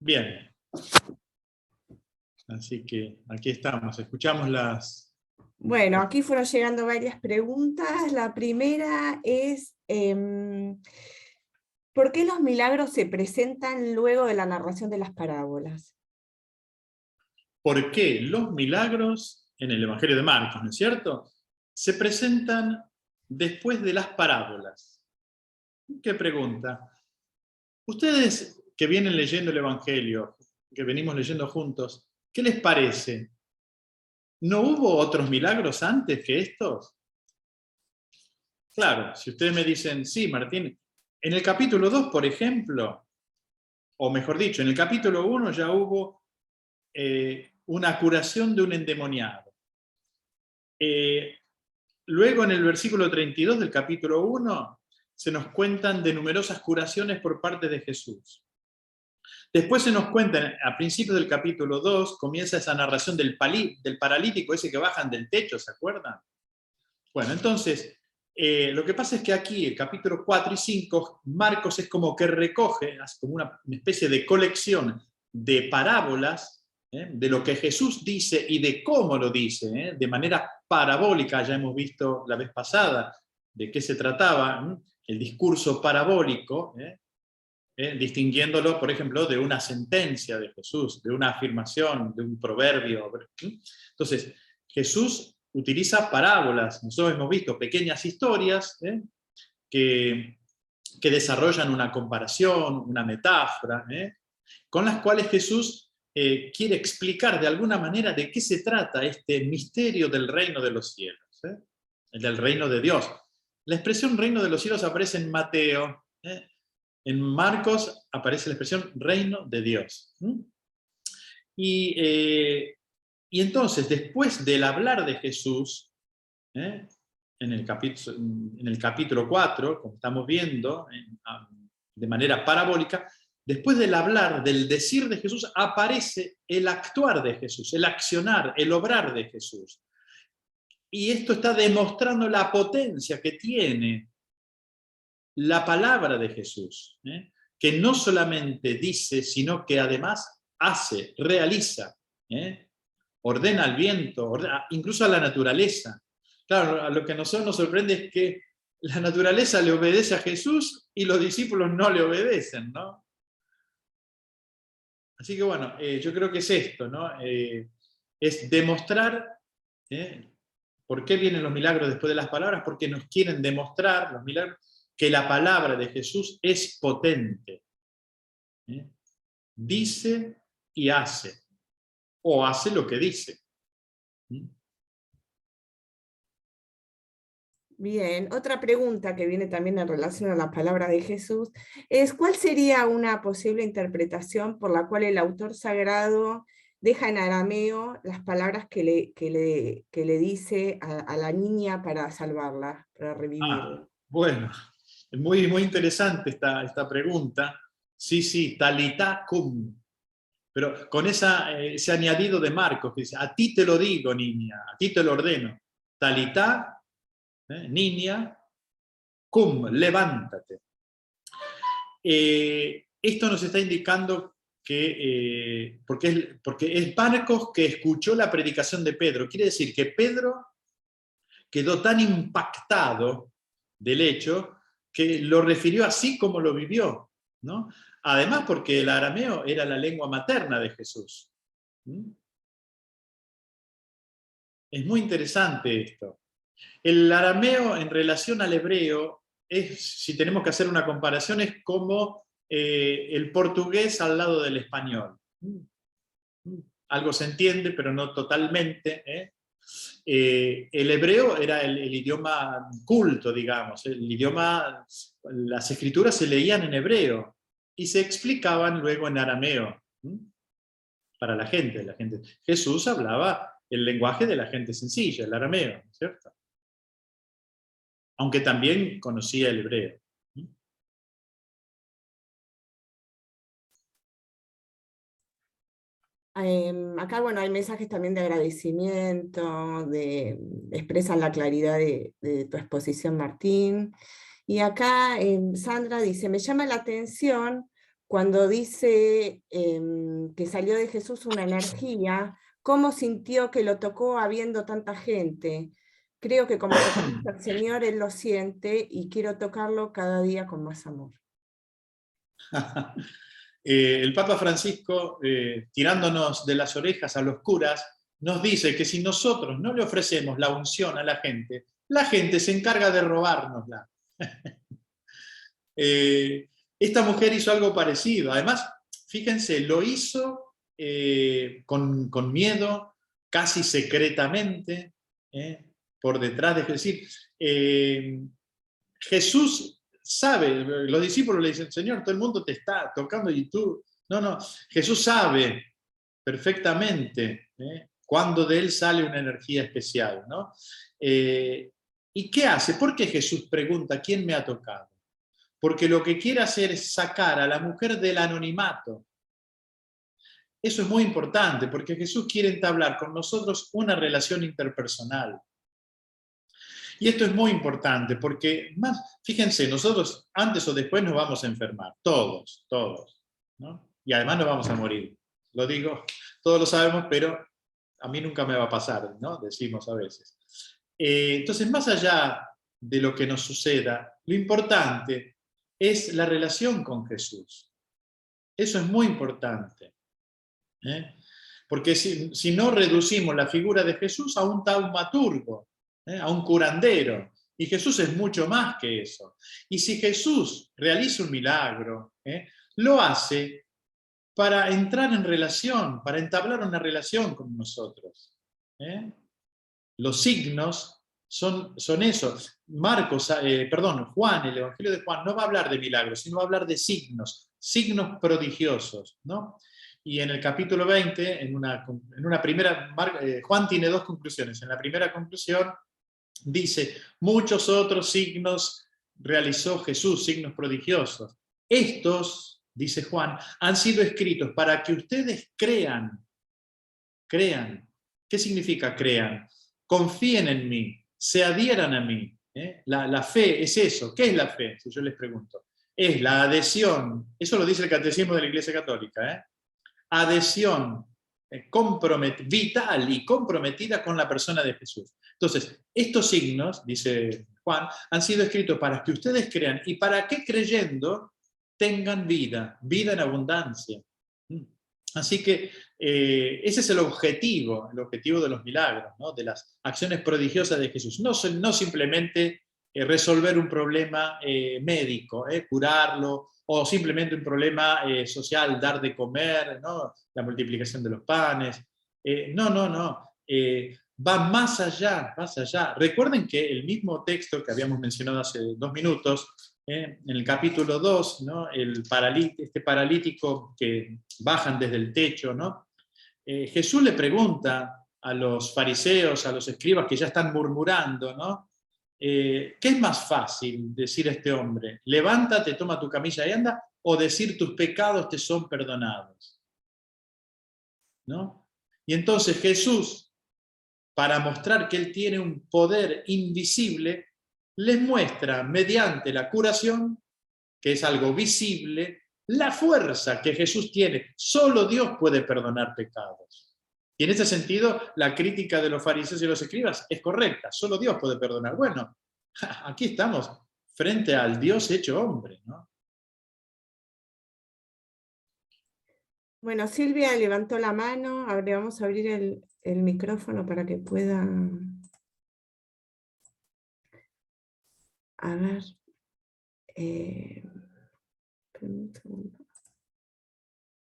Bien. Así que aquí estamos, escuchamos las... Bueno, aquí fueron llegando varias preguntas. La primera es, ¿por qué los milagros se presentan luego de la narración de las parábolas? ¿Por qué los milagros en el Evangelio de Marcos, ¿no es cierto?, se presentan después de las parábolas? ¿Qué pregunta? Ustedes que vienen leyendo el Evangelio, que venimos leyendo juntos, ¿qué les parece? ¿No hubo otros milagros antes que estos? Claro, si ustedes me dicen, sí, Martín, en el capítulo 2, por ejemplo, o mejor dicho, en el capítulo 1 ya hubo una curación de un endemoniado. Luego en el versículo 32 del capítulo 1 se nos cuentan de numerosas curaciones por parte de Jesús. Después se nos cuentan, a principios del capítulo 2, comienza esa narración del paralítico ese que bajan del techo, ¿se acuerdan? Bueno, entonces, lo que pasa es que aquí, el capítulo 4 y 5, Marcos es como que recoge, hace como una especie de colección de parábolas, de lo que Jesús dice y de cómo lo dice, de manera parabólica. Ya hemos visto la vez pasada de qué se trataba, el discurso parabólico, distinguiéndolo, por ejemplo, de una sentencia de Jesús, de una afirmación, de un proverbio. Entonces, Jesús utiliza parábolas. Nosotros hemos visto pequeñas historias que desarrollan una comparación, una metáfora, con las cuales Jesús quiere explicar de alguna manera de qué se trata este misterio del reino de los cielos, del reino de Dios. La expresión reino de los cielos aparece en Mateo, en Marcos aparece la expresión reino de Dios. Y entonces, después del hablar de Jesús, en el capítulo 4, como estamos viendo, de manera parabólica, después del hablar, del decir de Jesús, aparece el actuar de Jesús, el accionar, el obrar de Jesús. Y esto está demostrando la potencia que tiene la palabra de Jesús, que no solamente dice, sino que además hace, realiza, ordena al viento, incluso a la naturaleza. Claro, a lo que a nosotros nos sorprende es que la naturaleza le obedece a Jesús y los discípulos no le obedecen, ¿no? Así que bueno, yo creo que es esto, ¿no? Es demostrar, ¿por qué vienen los milagros después de las palabras? Porque nos quieren demostrar los milagros que la palabra de Jesús es potente. Dice y hace, o hace lo que dice. Bien, otra pregunta que viene también en relación a las palabras de Jesús es, ¿cuál sería una posible interpretación por la cual el autor sagrado deja en arameo las palabras que le dice a la niña para salvarla, para revivirla? Bueno, es muy interesante esta pregunta. Sí, talitá cum. Pero con ese añadido de Marcos, que dice, a ti te lo digo, niña, a ti te lo ordeno. Talitá, niña, cum, levántate. Esto nos está indicando que, porque es Marcos que escuchó la predicación de Pedro. Quiere decir que Pedro quedó tan impactado del hecho que lo refirió así como lo vivió, ¿no? Además porque el arameo era la lengua materna de Jesús. Es muy interesante esto. El arameo en relación al hebreo si tenemos que hacer una comparación, es como el portugués al lado del español. Algo se entiende, pero no totalmente. El hebreo era el idioma culto, digamos. Las escrituras se leían en hebreo y se explicaban luego en arameo para la gente. Jesús hablaba el lenguaje de la gente sencilla, el arameo, ¿cierto? Aunque también conocía el hebreo. Acá, bueno, hay mensajes también de agradecimiento, expresan la claridad de tu exposición, Martín. Y acá Sandra dice, me llama la atención cuando dice que salió de Jesús una energía, ¿cómo sintió que lo tocó habiendo tanta gente? Creo que como tocamos al Señor, Él lo siente y quiero tocarlo cada día con más amor. El Papa Francisco, tirándonos de las orejas a los curas, nos dice que si nosotros no le ofrecemos la unción a la gente se encarga de robárnosla. Esta mujer hizo algo parecido. Además, fíjense, lo hizo con miedo, casi secretamente, por detrás de Jesús. Jesús sabe, los discípulos le dicen, Señor, todo el mundo te está tocando y tú... No, Jesús sabe perfectamente cuando de él sale una energía especial, ¿no? ¿Y qué hace? ¿Por qué Jesús pregunta, ¿quién me ha tocado? Porque lo que quiere hacer es sacar a la mujer del anonimato. Eso es muy importante, porque Jesús quiere entablar con nosotros una relación interpersonal. Y esto es muy importante, porque fíjense, nosotros antes o después nos vamos a enfermar, todos, ¿no? Y además nos vamos a morir. Lo digo, todos lo sabemos, pero a mí nunca me va a pasar, ¿no? Decimos a veces. Entonces, más allá de lo que nos suceda, lo importante es la relación con Jesús. Eso es muy importante. Porque si no reducimos la figura de Jesús a un taumaturgo, a un curandero, y Jesús es mucho más que eso. Y si Jesús realiza un milagro, lo hace para entrar en relación, para entablar una relación con nosotros. Los signos son esos. Juan, el Evangelio de Juan, no va a hablar de milagros, sino va a hablar de signos prodigiosos, ¿no? Y en el capítulo 20, en una primera, Juan tiene dos conclusiones. En la primera conclusión dice, muchos otros signos realizó Jesús, signos prodigiosos. Estos, dice Juan, han sido escritos para que ustedes crean. Crean. ¿Qué significa crean? Confíen en mí, se adhieran a mí. La fe es eso. ¿Qué es la fe? Si yo les pregunto. Es la adhesión, eso lo dice el Catecismo de la Iglesia Católica, adhesión vital y comprometida con la persona de Jesús. Entonces, estos signos, dice Juan, han sido escritos para que ustedes crean y para que creyendo tengan vida en abundancia. Así que ese es el objetivo de los milagros, ¿no? De las acciones prodigiosas de Jesús. No simplemente resolver un problema médico, curarlo, o simplemente un problema social, dar de comer, ¿no? La multiplicación de los panes. No. Va más allá, más allá. Recuerden que el mismo texto que habíamos mencionado hace 2 minutos, en el capítulo 2, ¿no? Este paralítico que bajan desde el techo, ¿no? Jesús le pregunta a los fariseos, a los escribas que ya están murmurando, ¿no? ¿Qué es más fácil decir a este hombre? Levántate, toma tu camilla y anda, o decir tus pecados te son perdonados, ¿no? Y entonces Jesús, para mostrar que él tiene un poder invisible, les muestra mediante la curación, que es algo visible, la fuerza que Jesús tiene. Solo Dios puede perdonar pecados. Y en ese sentido, la crítica de los fariseos y los escribas es correcta. Solo Dios puede perdonar. Bueno, aquí estamos frente al Dios hecho hombre, ¿no? Bueno, Silvia levantó la mano. Ahora vamos a abrir el micrófono para que pueda... A ver...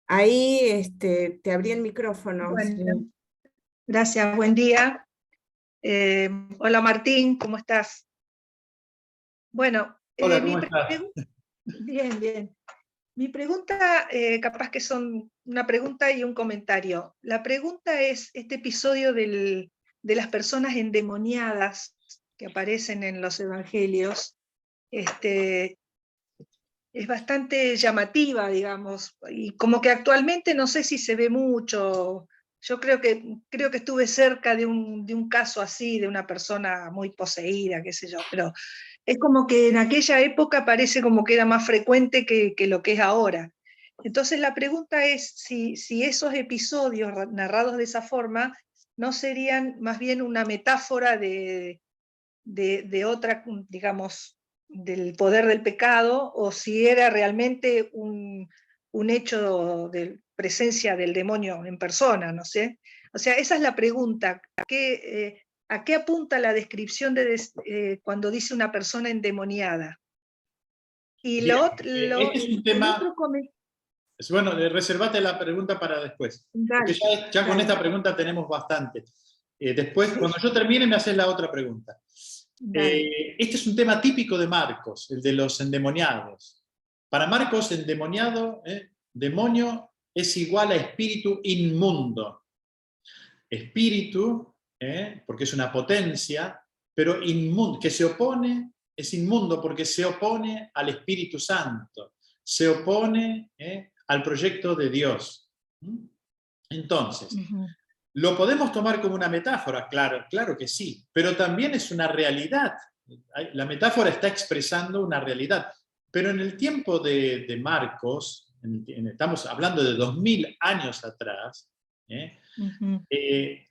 Ahí te abrí el micrófono. Bueno, gracias, buen día. Hola Martín, ¿cómo estás? Bueno, hola, ¿cómo estás? Bien. Mi pregunta, capaz que son una pregunta y un comentario. La pregunta es, este episodio de las personas endemoniadas que aparecen en los evangelios, es bastante llamativa, digamos, y como que actualmente no sé si se ve mucho. Yo creo que estuve cerca de un caso así, de una persona muy poseída, qué sé yo, pero es como que en aquella época parece como que era más frecuente que lo que es ahora. Entonces la pregunta es si esos episodios narrados de esa forma no serían más bien una metáfora de otra, digamos, del poder del pecado, o si era realmente un hecho de presencia del demonio en persona, no sé. O sea, esa es la pregunta. ¿A qué apunta la descripción cuando dice una persona endemoniada? Y Bien, el este es un tema. otro Bueno, reservate la pregunta para después. Porque ya con esta pregunta tenemos bastante. Después, Sí. cuando yo termine, me haces la otra pregunta. Dale. Este es un tema típico de Marcos, el de los endemoniados. Para Marcos, endemoniado, demonio, es igual a espíritu inmundo. Espíritu, porque es una potencia, pero inmundo, que se opone, es inmundo porque se opone al Espíritu Santo, se opone al proyecto de Dios. Entonces, ¿lo podemos tomar como una metáfora? Claro, claro que sí, pero también es una realidad. La metáfora está expresando una realidad. Pero en el tiempo de Marcos, estamos hablando de 2000 años atrás,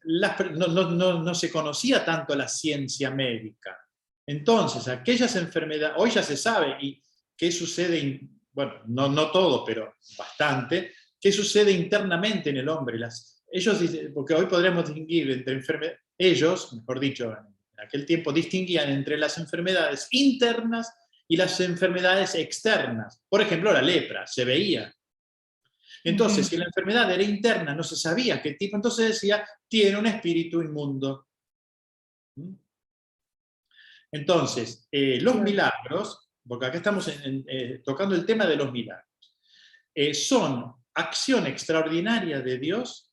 no se conocía tanto la ciencia médica. Entonces, aquellas enfermedades, hoy ya se sabe, y qué sucede, bueno, no todo, pero bastante, qué sucede internamente en el hombre. Ellos dicen, porque hoy podremos distinguir entre enfermedades, ellos, mejor dicho, en aquel tiempo distinguían entre las enfermedades internas y las enfermedades externas. Por ejemplo, la lepra, se veía. Entonces, si la enfermedad era interna, no se sabía qué tipo, entonces decía, tiene un espíritu inmundo. Entonces, los milagros, porque acá estamos tocando el tema de los milagros, son acción extraordinaria de Dios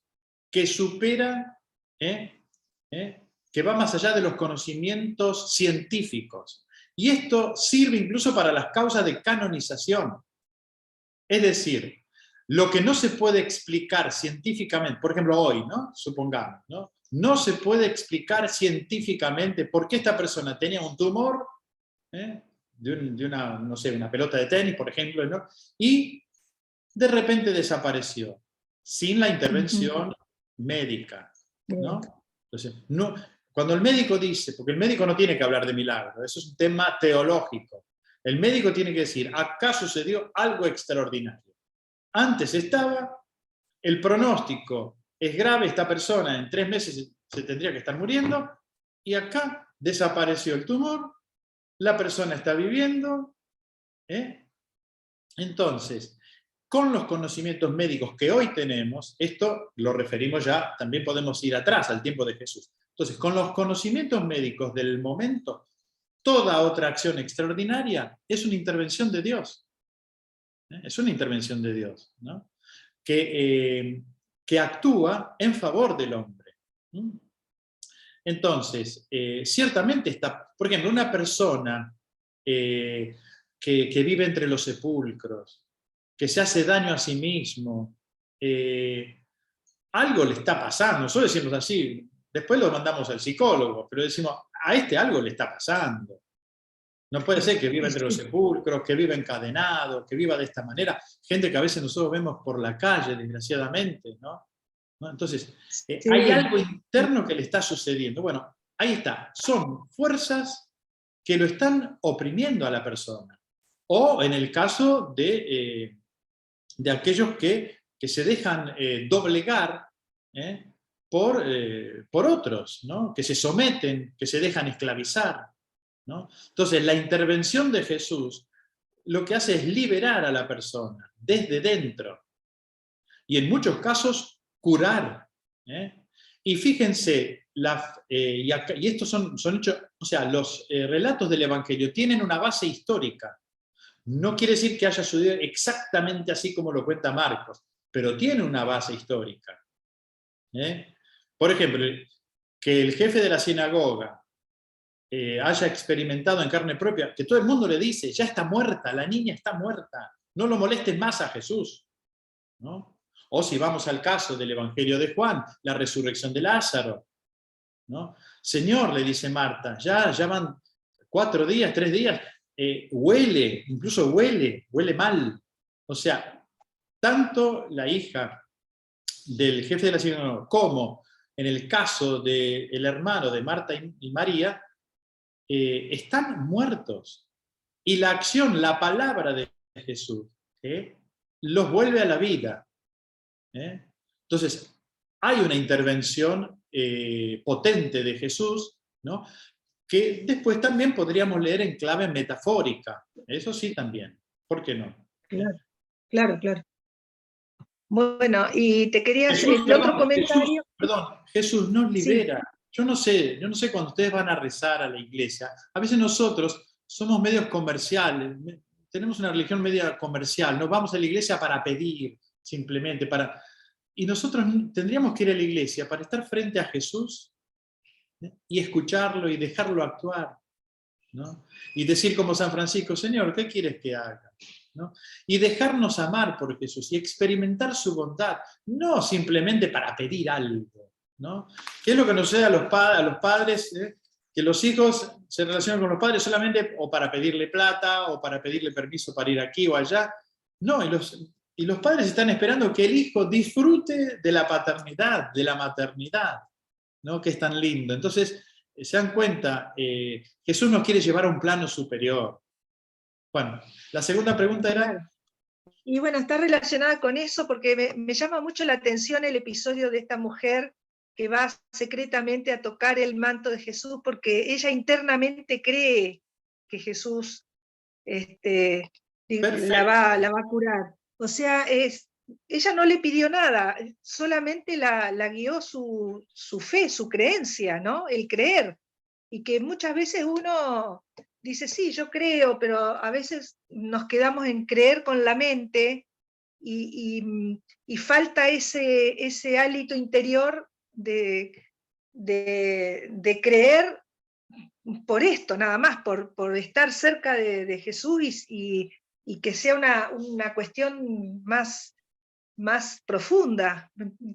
que supera, que va más allá de los conocimientos científicos. Y esto sirve incluso para las causas de canonización. Es decir, lo que no se puede explicar científicamente, por ejemplo hoy, ¿no? Supongamos, no se puede explicar científicamente por qué esta persona tenía un tumor de una, no sé, una pelota de tenis, por ejemplo, ¿no? Y de repente desapareció, sin la intervención médica, ¿no? Entonces, no, cuando el médico dice, porque el médico no tiene que hablar de milagro, eso es un tema teológico, el médico tiene que decir, acá sucedió algo extraordinario. Antes estaba, el pronóstico es grave, esta persona en 3 meses se tendría que estar muriendo, y acá desapareció el tumor, la persona está viviendo. Entonces, con los conocimientos médicos que hoy tenemos, esto lo referimos ya, también podemos ir atrás, al tiempo de Jesús. Entonces, con los conocimientos médicos del momento, toda otra acción extraordinaria es una intervención de Dios. Es una intervención de Dios, ¿no? Que actúa en favor del hombre. Entonces, ciertamente está, por ejemplo, una persona que vive entre los sepulcros, que se hace daño a sí mismo, algo le está pasando. Nosotros decimos así, después lo mandamos al psicólogo, pero decimos, a este algo le está pasando. No puede ser que viva entre los sepulcros, que viva encadenado, que viva de esta manera. Gente que a veces nosotros vemos por la calle, desgraciadamente, ¿no? Entonces, hay algo interno que le está sucediendo. Bueno, ahí está. Son fuerzas que lo están oprimiendo a la persona. O en el caso de aquellos que se dejan doblegar por otros, ¿no? Que se someten, que se dejan esclavizar, ¿no? Entonces, la intervención de Jesús lo que hace es liberar a la persona desde dentro y en muchos casos curar. Y fíjense, y estos son hechos, o sea, los relatos del Evangelio tienen una base histórica. No quiere decir que haya sucedido exactamente así como lo cuenta Marcos, pero tiene una base histórica. Por ejemplo, que el jefe de la sinagoga haya experimentado en carne propia, que todo el mundo le dice, ya está muerta, la niña está muerta, no lo molestes más a Jesús, ¿no? O si vamos al caso del Evangelio de Juan, la resurrección de Lázaro, ¿no? Señor, le dice Marta, ya van 4 días, 3 días, huele, incluso huele mal. O sea, tanto la hija del jefe de la sinagoga como en el caso del hermano de Marta y María, están muertos. Y la acción, la palabra de Jesús, los vuelve a la vida. Entonces, hay una intervención potente de Jesús, ¿no? Que después también podríamos leer en clave metafórica. Eso sí también. ¿Por qué no? Claro. Bueno, y te quería hacer Jesús, el otro comentario. Jesús nos libera. Sí. Yo no sé cuando ustedes van a rezar a la iglesia, a veces nosotros somos medios comerciales, tenemos una religión media comercial, no vamos a la iglesia para pedir, simplemente para... Y nosotros tendríamos que ir a la iglesia para estar frente a Jesús, y escucharlo y dejarlo actuar, ¿no? Y decir como San Francisco, Señor, ¿qué quieres que haga? ¿No? Y dejarnos amar por Jesús y experimentar su bondad, no simplemente para pedir algo, ¿no? ¿Qué es lo que nos sucede a los padres? Que los hijos se relacionan con los padres solamente o para pedirle plata o para pedirle permiso para ir aquí o allá. No, y los padres están esperando que el hijo disfrute de la paternidad, de la maternidad, ¿no? Que es tan lindo. Entonces, se dan cuenta, Jesús nos quiere llevar a un plano superior. Bueno, la segunda pregunta era... Claro. Y bueno, está relacionada con eso porque me llama mucho la atención el episodio de esta mujer que va secretamente a tocar el manto de Jesús porque ella internamente cree que Jesús la va a curar. O sea, ella no le pidió nada, solamente la guió su fe, su creencia, ¿no? El creer. Y que muchas veces uno dice, sí, yo creo, pero a veces nos quedamos en creer con la mente y falta ese hálito interior de creer por esto, nada más, por estar cerca de Jesús y que sea una cuestión más profunda.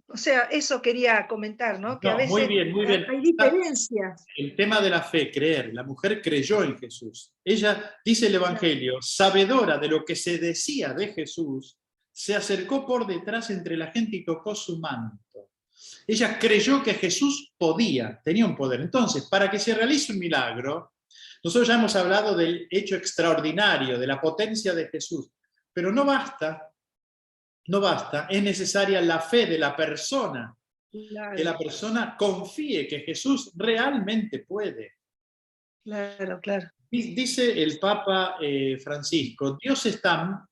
O sea, eso quería comentar, ¿no? Que a veces muy bien. hay diferencias. El tema de la fe, creer. La mujer creyó en Jesús. Ella, dice el Evangelio, sabedora de lo que se decía de Jesús, se acercó por detrás entre la gente y tocó su manto. Ella creyó que Jesús tenía un poder. Entonces, para que se realice un milagro, nosotros ya hemos hablado del hecho extraordinario, de la potencia de Jesús, pero no basta, es necesaria la fe de la persona, Claro. que la persona confíe que Jesús realmente puede. Claro. Dice el Papa Francisco, Dios está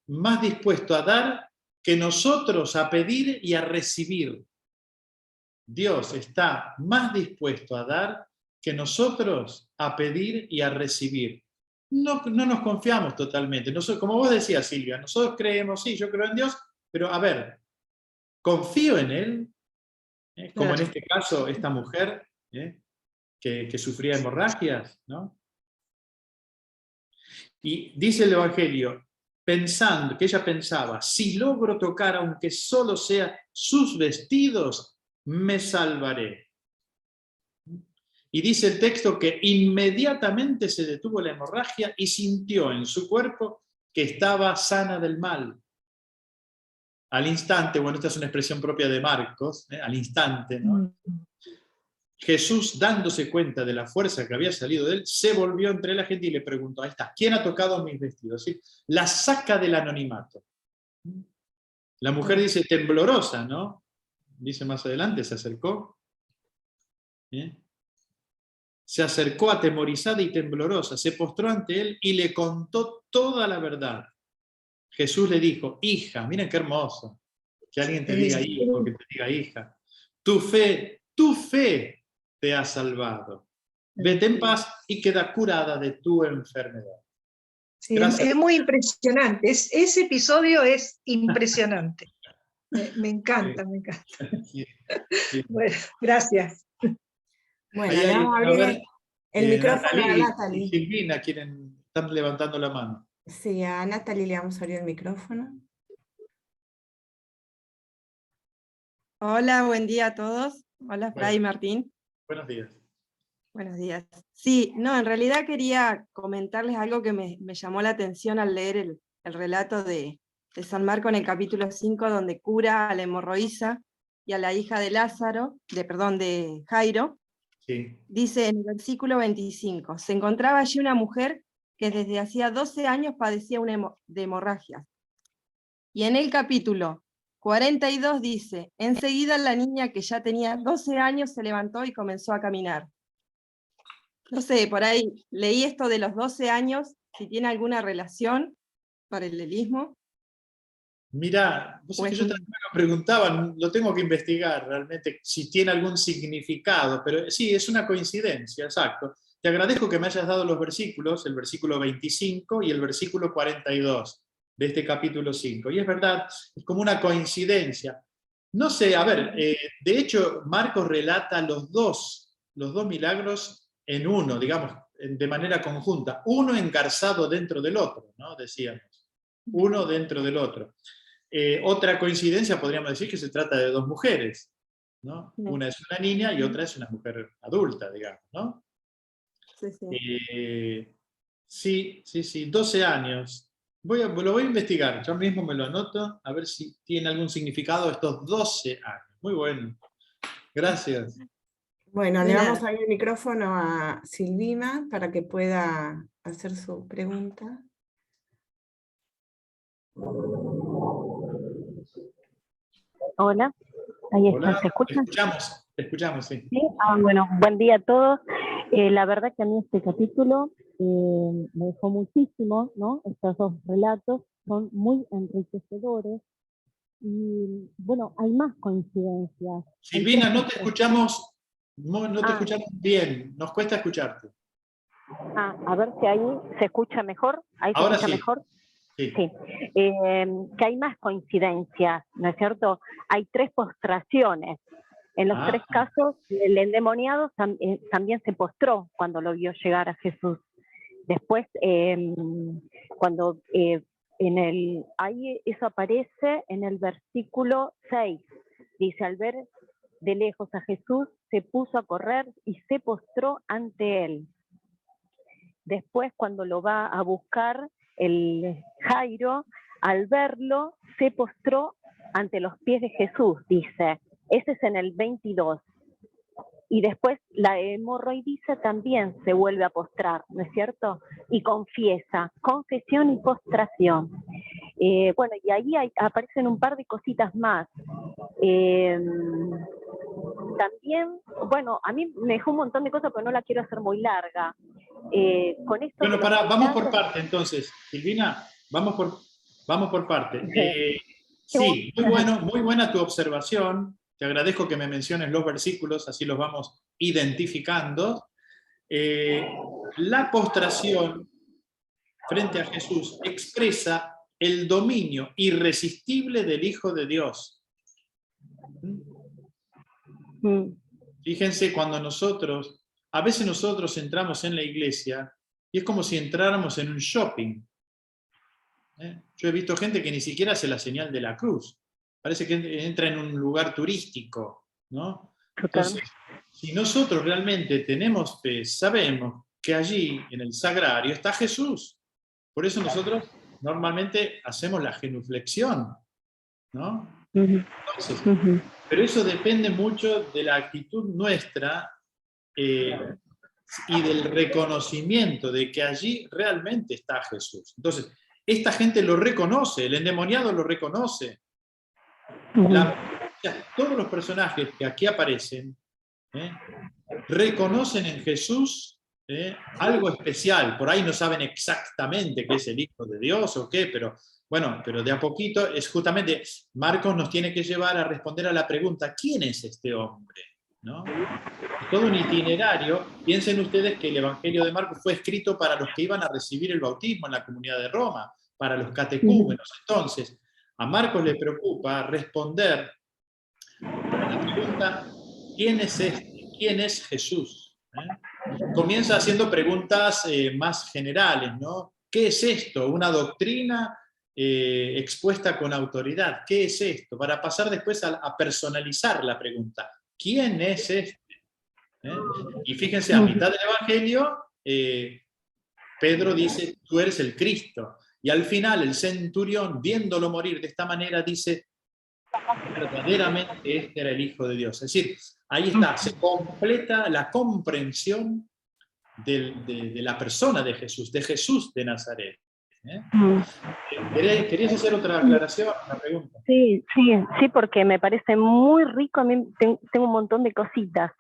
más dispuesto a dar que nosotros a pedir y a recibir. Dios está más dispuesto a dar que nosotros a pedir y a recibir. No nos confiamos totalmente. Como vos decías, Silvia, nosotros creemos, sí, yo creo en Dios, pero a ver, confío en Él, como Claro. en este caso esta mujer que sufría hemorragias, ¿no? Y dice el Evangelio, que ella pensaba, si logro tocar aunque solo sea sus vestidos, me salvaré. Y dice el texto que inmediatamente se detuvo la hemorragia y sintió en su cuerpo que estaba sana del mal. Al instante, bueno, esta es una expresión propia de Marcos, al instante, ¿no? Jesús, dándose cuenta de la fuerza que había salido de él, se volvió entre la gente y le preguntó, ahí está, ¿quién ha tocado mis vestidos? ¿Sí? La saca del anonimato. La mujer dice temblorosa, ¿no? Dice más adelante, se acercó. Se acercó atemorizada y temblorosa, se postró ante él y le contó toda la verdad. Jesús le dijo, hija, miren qué hermoso, que alguien te diga hijo, que te diga hija, tu fe te ha salvado. Vete en paz y queda curada de tu enfermedad. Sí, es muy impresionante, ese episodio es impresionante. Me encanta, me encanta. Sí. Bueno, gracias. Bueno, Ahí le vamos a abrir el micrófono a y Natalie. Silvina están levantando la mano. Sí, a Natalie le vamos a abrir el micrófono. Hola, buen día a todos. Hola, Fray Martín. Buenos días. Buenos días. Sí, no, en realidad quería comentarles algo que me llamó la atención al leer el relato de San Marcos en el capítulo 5, donde cura a la hemorroísa y a la hija de Lázaro, de Jairo. Sí. Dice en el versículo 25, se encontraba allí una mujer que desde hacía 12 años padecía de hemorragias. Y en el capítulo 42 dice, enseguida la niña que ya tenía 12 años se levantó y comenzó a caminar. No sé, por ahí leí esto de los 12 años, si tiene alguna relación paralelismo. Mira, vos sabés que yo también me preguntaba, lo tengo que investigar realmente, si tiene algún significado, pero sí, es una coincidencia, exacto. Te agradezco que me hayas dado los versículos, el versículo 25 y el versículo 42 de este capítulo 5. Y es verdad, es como una coincidencia. No sé, a ver, de hecho, Marcos relata los dos milagros en uno, digamos, de manera conjunta, uno engarzado dentro del otro, ¿no? Decíamos, uno dentro del otro. Otra coincidencia podríamos decir que se trata de dos mujeres, ¿no? Una es una niña y otra es una mujer adulta, digamos, ¿no? Sí, sí. Sí, 12 años. Lo voy a investigar, yo mismo me lo anoto, a ver si tiene algún significado estos 12 años. Muy bueno. Gracias. Bueno, De le nada. vamos a dar el micrófono a Silvina para que pueda hacer su pregunta. Hola, ahí está, Hola, ¿se escuchan? te escuchamos, sí. Sí, bueno, buen día a todos. La verdad que a mí este capítulo me dejó muchísimo, ¿no? Estos dos relatos son muy enriquecedores y, bueno, hay más coincidencias. Silvina, no te escuchamos bien, nos cuesta escucharte. A ver si ahí se escucha mejor. ¿Ahí se Ahora escucha sí. mejor? Sí. Sí, que hay más coincidencias, ¿no es cierto? Hay 3 postraciones. En los 3 casos, el endemoniado también se postró cuando lo vio llegar a Jesús. Después, cuando ahí eso aparece en el versículo 6, dice, al ver de lejos a Jesús, se puso a correr y se postró ante él. Después, cuando lo va a buscar, el Jairo, al verlo, se postró ante los pies de Jesús, dice. Ese es en el 22. Y después la hemorroísa también se vuelve a postrar, ¿no es cierto? Y confiesa, confesión y postración. Bueno, y ahí aparecen un par de cositas más. También, bueno, a mí me dejó un montón de cosas, pero no la quiero hacer muy larga. Con esto Bueno, vamos por parte entonces, Silvina, vamos por parte. Sí, muy buena tu observación. Te agradezco que me menciones los versículos, así los vamos identificando. La postración frente a Jesús expresa el dominio irresistible del Hijo de Dios. Fíjense, cuando a veces nosotros entramos en la iglesia y es como si entráramos en un shopping. Yo he visto gente que ni siquiera hace la señal de la cruz. Parece que entra en un lugar turístico, ¿no? Entonces, si nosotros realmente tenemos fe, sabemos que allí, en el sagrario, está Jesús. Por eso nosotros normalmente hacemos la genuflexión, ¿no? Entonces, pero eso depende mucho de la actitud nuestra y del reconocimiento de que allí realmente está Jesús. Entonces, esta gente lo reconoce, el endemoniado lo reconoce. Todos los personajes que aquí aparecen reconocen en Jesús algo especial. Por ahí no saben exactamente qué es el Hijo de Dios o qué, pero bueno, pero de a poquito es justamente, Marcos nos tiene que llevar a responder a la pregunta, ¿quién es este hombre? ¿No? Todo un itinerario. Piensen ustedes que el Evangelio de Marcos fue escrito para los que iban a recibir el bautismo en la Comunidad de Roma, para los catecúmenos. Entonces, a Marcos le preocupa responder a la pregunta, ¿quién es este? ¿Quién es Jesús? Comienza haciendo preguntas más generales, ¿no? ¿Qué es esto? ¿Una doctrina expuesta con autoridad? ¿Qué es esto? Para pasar después a personalizar la pregunta. ¿Quién es este? Y fíjense, a mitad del Evangelio, Pedro dice, tú eres el Cristo. Y al final el centurión, viéndolo morir de esta manera, dice, verdaderamente este era el Hijo de Dios. Es decir, ahí está, se completa la comprensión de la persona de Jesús de Nazaret. ¿Querías hacer otra aclaración, una pregunta? Sí, porque me parece muy rico, a mí tengo un montón de cositas.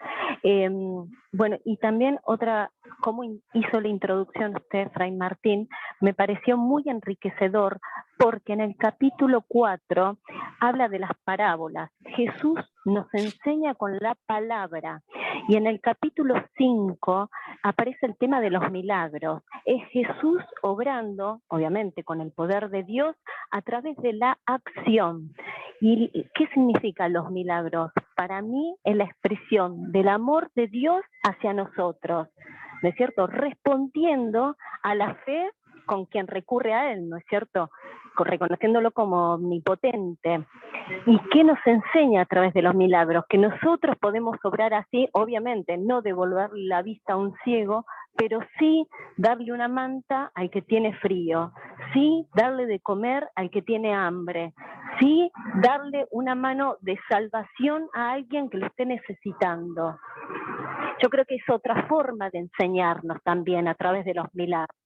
Bueno, y también otra, cómo hizo la introducción usted, Fray Martín, me pareció muy enriquecedor, porque en el capítulo 4 habla de las parábolas. Jesús nos enseña con la palabra, y en el capítulo 5 aparece el tema de los milagros. Es Jesús obrando, obviamente con el poder de Dios, a través de la acción. ¿Y qué significan los milagros? Para mí es la expresión del amor de Dios hacia nosotros, ¿no es cierto? Respondiendo a la fe con quien recurre a Él, ¿no es cierto? Reconociéndolo como omnipotente. ¿Y qué nos enseña a través de los milagros? Que nosotros podemos obrar así, obviamente, no devolver la vista a un ciego, pero sí darle una manta al que tiene frío, sí darle de comer al que tiene hambre, sí darle una mano de salvación a alguien que lo esté necesitando. Yo creo que es otra forma de enseñarnos también a través de los milagros.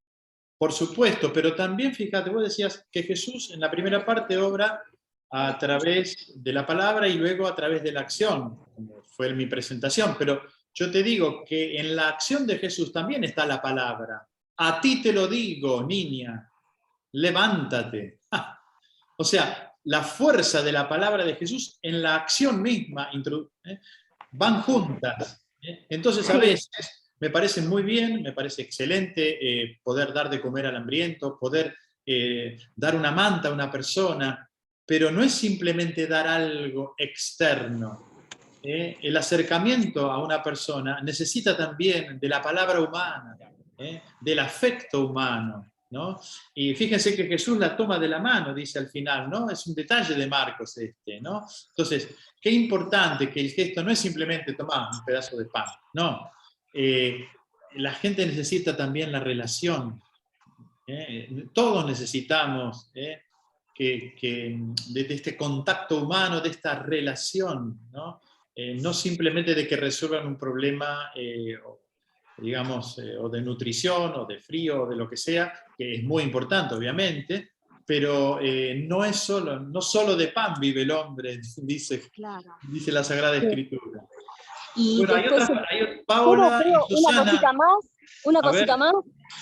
Por supuesto, pero también, fíjate, vos decías que Jesús en la primera parte obra a través de la palabra y luego a través de la acción, como fue en mi presentación, pero yo te digo que en la acción de Jesús también está la palabra. A ti te lo digo, niña, levántate. O sea, la fuerza de la palabra de Jesús en la acción misma van juntas. Entonces a veces me parece muy bien, me parece excelente poder dar de comer al hambriento, poder dar una manta a una persona, pero no es simplemente dar algo externo. El acercamiento a una persona necesita también de la palabra humana, del afecto humano, ¿no? Y fíjense que Jesús la toma de la mano, dice al final, ¿no? Es un detalle de Marcos ¿no? Entonces, qué importante que el gesto no es simplemente tomar un pedazo de pan, no. La gente necesita también la relación. Todos necesitamos de este contacto humano, de esta relación, ¿no? No simplemente de que resuelvan un problema, digamos, o de nutrición, o de frío, o de lo que sea, que es muy importante, obviamente, pero no solo de pan vive el hombre, dice la Sagrada Escritura. Y bueno, después, hay Paula y Susana. Una cosita más.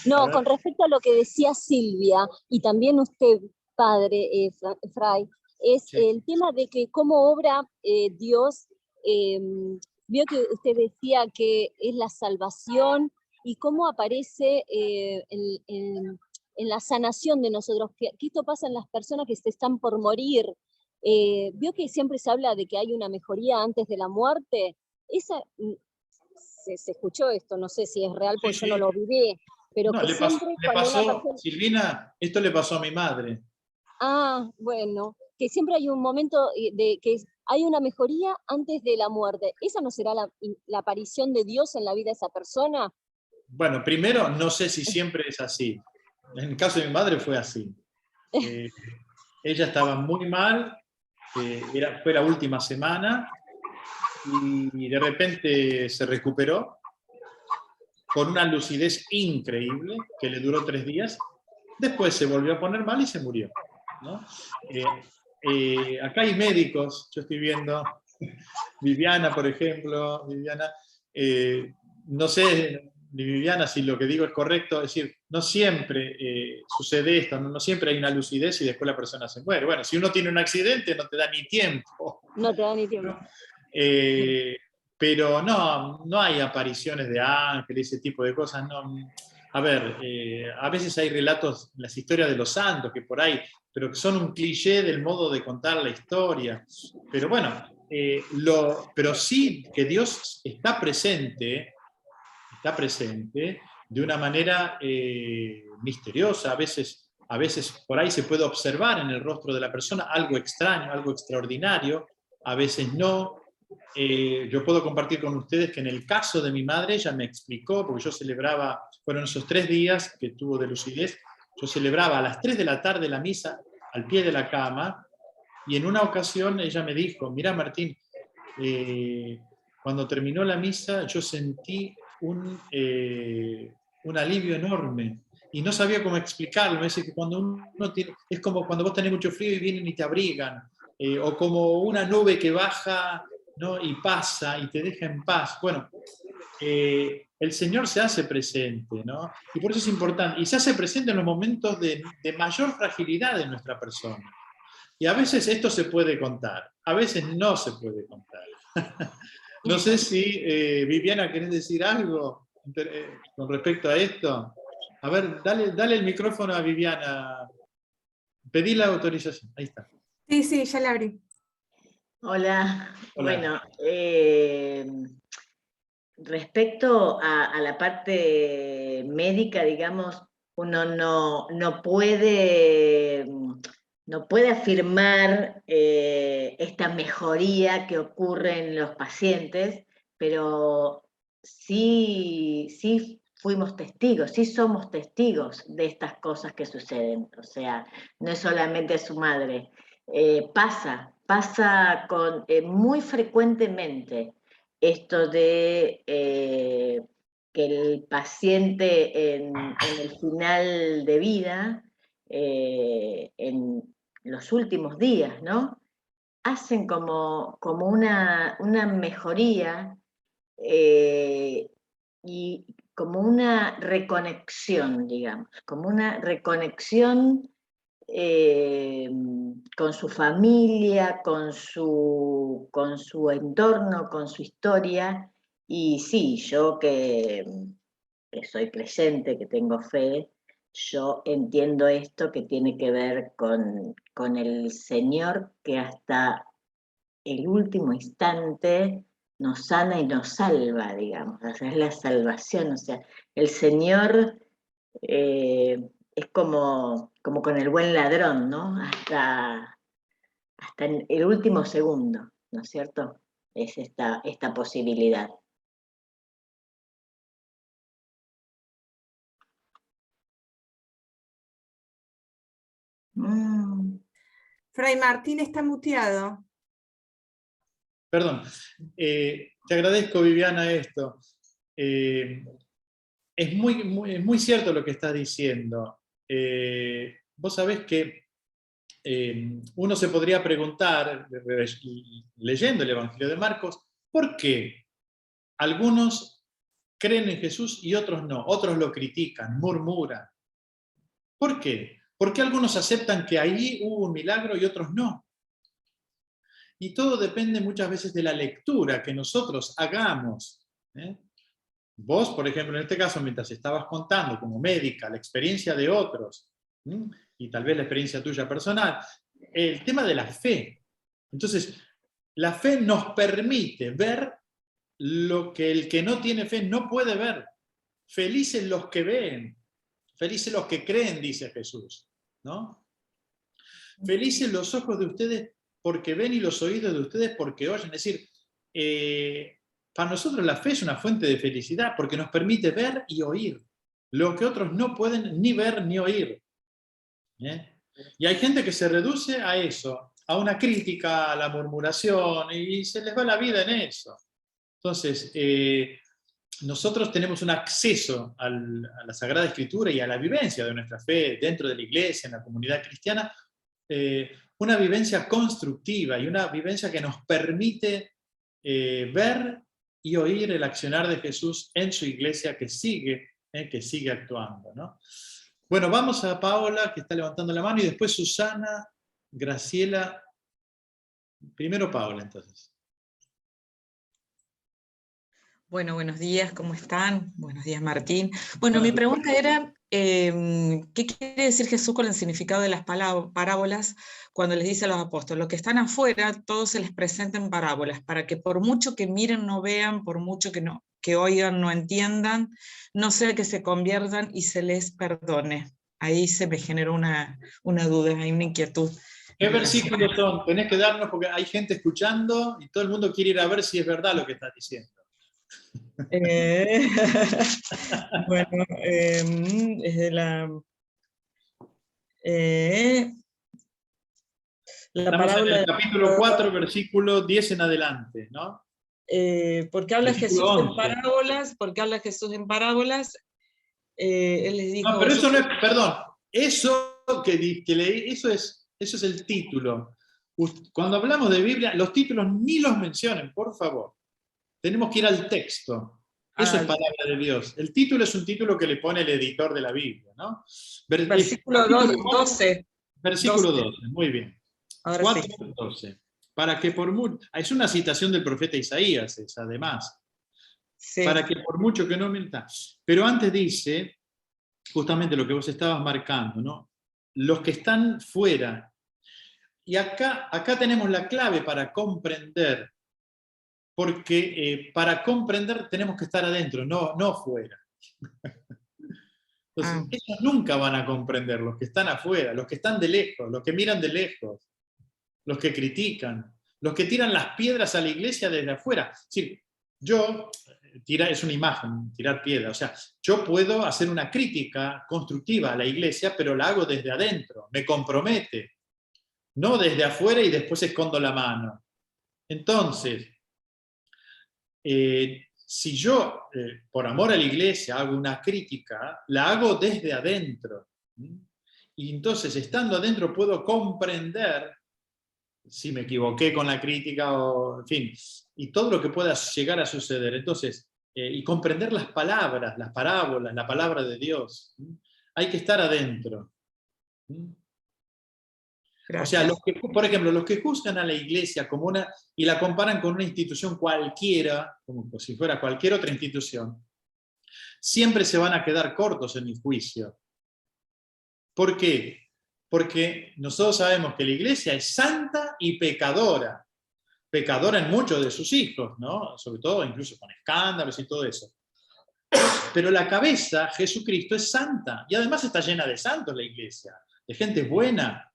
No, con respecto a lo que decía Silvia, y también usted, padre Fray, es el tema de que cómo obra Dios. Vio que usted decía que es la salvación y cómo aparece en la sanación de nosotros, que esto pasa en las personas que se están por morir. Vio que siempre se habla de que hay una mejoría antes de la muerte. Se escuchó esto, no sé si es real, porque yo no lo viví, pero no, que le pasó, Silvina, esto le pasó a mi madre. Ah, bueno, que siempre hay un momento de que hay una mejoría antes de la muerte. ¿Esa no será la aparición de Dios en la vida de esa persona? Bueno, primero, no sé si siempre es así. En el caso de mi madre fue así. Ella estaba muy mal, fue la última semana, y de repente se recuperó con una lucidez increíble que le duró 3 días. Después se volvió a poner mal y se murió, ¿no? Acá hay médicos, yo estoy viendo, Viviana, por ejemplo, no sé, Viviana, si lo que digo es correcto, es decir, no siempre sucede esto, no siempre hay una lucidez y después la persona se muere. Bueno, si uno tiene un accidente no te da ni tiempo. No te da ni tiempo. ¿No? Pero no hay apariciones de ángeles, ese tipo de cosas. No. A ver, a veces hay relatos en las historias de los santos que por ahí, pero que son un cliché del modo de contar la historia. Pero bueno, pero sí que Dios está presente de una manera misteriosa. A veces por ahí se puede observar en el rostro de la persona algo extraño, algo extraordinario, a veces no. Yo puedo compartir con ustedes que en el caso de mi madre, ella me explicó, porque yo celebraba, fueron esos 3 días que tuvo de lucidez, yo celebraba a las 3 de la tarde la misa al pie de la cama, y en una ocasión ella me dijo, mira Martín, cuando terminó la misa yo sentí un alivio enorme, y no sabía cómo explicarlo. Me dice que cuando uno tiene, es como cuando vos tenés mucho frío y vienen y te abrigan, o como una nube que baja, ¿no? Y pasa y te deja en paz. Bueno, el Señor se hace presente, ¿no? Y por eso es importante, y se hace presente en los momentos de mayor fragilidad de nuestra persona. Y a veces esto se puede contar, a veces no se puede contar. No sé si, Viviana, ¿querés decir algo con respecto a esto? A ver, dale el micrófono a Viviana. Pedí la autorización, ahí está. Sí, sí, ya la abrí. Hola. Hola. Bueno, respecto a la parte médica, digamos, uno no puede afirmar esta mejoría que ocurre en los pacientes, pero sí fuimos testigos, sí somos testigos de estas cosas que suceden. O sea, no es solamente su madre. Pasa muy frecuentemente esto de que el paciente en el final de vida, en los últimos días, ¿no? Hacen como una mejoría y como una reconexión, digamos, como una reconexión con su familia, con su entorno, con su historia. Y sí, yo que soy creyente, que tengo fe, yo entiendo esto que tiene que ver con el Señor que hasta el último instante nos sana y nos salva, digamos. O sea, es la salvación. O sea, el Señor es como con el buen ladrón, ¿no? Hasta en el último segundo, ¿no es cierto? Es esta posibilidad. Fray Martín está muteado. Perdón. Te agradezco, Viviana, esto. Es muy cierto lo que estás diciendo. Vos sabés que uno se podría preguntar, leyendo el Evangelio de Marcos, ¿por qué algunos creen en Jesús y otros no? Otros lo critican, murmuran. ¿Por qué? ¿Por qué algunos aceptan que allí hubo un milagro y otros no? Y todo depende muchas veces de la lectura que nosotros hagamos. Vos, por ejemplo, en este caso, mientras estabas contando como médica la experiencia de otros, y tal vez la experiencia tuya personal, el tema de la fe. Entonces, la fe nos permite ver lo que el que no tiene fe no puede ver. Felices los que ven, felices los que creen, dice Jesús, ¿no? Felices los ojos de ustedes porque ven y los oídos de ustedes porque oyen. Es decir, para nosotros la fe es una fuente de felicidad porque nos permite ver y oír lo que otros no pueden ni ver ni oír. Y hay gente que se reduce a eso, a una crítica, a la murmuración, y se les va la vida en eso. Entonces, nosotros tenemos un acceso a la Sagrada Escritura y a la vivencia de nuestra fe dentro de la iglesia, en la comunidad cristiana, una vivencia constructiva y una vivencia que nos permite ver y oír el accionar de Jesús en su iglesia que sigue actuando, ¿no? Bueno, vamos a Paola, que está levantando la mano, y después Susana, Graciela. Primero Paola, entonces. Bueno, buenos días, ¿cómo están? Buenos días, Martín. Bueno, mi pregunta era, ¿qué quiere decir Jesús con el significado de las parábolas cuando les dice a los apóstoles? Los que están afuera, todos se les presenten parábolas, para que por mucho que miren, no vean, por mucho que oigan, no entiendan, no sea que se conviertan y se les perdone. Ahí se me generó una duda, hay una inquietud. ¿Qué versículos son? Tenés que darnos, porque hay gente escuchando y todo el mundo quiere ir a ver si es verdad lo que estás diciendo. Bueno, es de la La Estamos en parábola el capítulo 4, versículo 10 en adelante, ¿no? ¿Por qué habla Jesús Versículo en 11. parábolas? ¿Por qué habla Jesús en parábolas? Él les dijo... No, pero eso no es, perdón, eso que leí, eso es el título. Cuando hablamos de Biblia, los títulos ni los mencionen, por favor. Tenemos que ir al texto. Eso es palabra de Dios. El título es un título que le pone el editor de la Biblia, ¿no? Versículo 12. Versículo 12, muy bien. Ahora 4, sí. 12. Para que por mucho... Es una citación del profeta Isaías, es, además. Sí. Para que por mucho que no mienta. Pero antes dice, justamente lo que vos estabas marcando, ¿no? Los que están fuera. Y acá tenemos la clave para comprender, porque para comprender tenemos que estar adentro, no fuera. Entonces, ellos nunca van a comprender, los que están afuera, los que están de lejos, los que miran de lejos, los que critican, los que tiran las piedras a la iglesia desde afuera. Es decir, es una imagen, tirar piedra, o sea, yo puedo hacer una crítica constructiva a la iglesia, pero la hago desde adentro, me compromete, no desde afuera y después escondo la mano. Entonces, si yo, por amor a la iglesia, hago una crítica, la hago desde adentro. Y entonces, estando adentro, puedo comprender si me equivoqué con la crítica, o, en fin, y todo lo que pueda llegar a suceder. Entonces, y comprender las palabras, las parábolas, la palabra de Dios. Hay que estar adentro. Gracias. O sea, por ejemplo, los que juzgan a la iglesia como y la comparan con una institución cualquiera, como si fuera cualquier otra institución, siempre se van a quedar cortos en el juicio. ¿Por qué? Porque nosotros sabemos que la iglesia es santa y pecadora. Pecadora en muchos de sus hijos, ¿no? Sobre todo incluso con escándalos y todo eso. Pero la cabeza, Jesucristo, es santa. Y además está llena de santos la iglesia, de gente buena.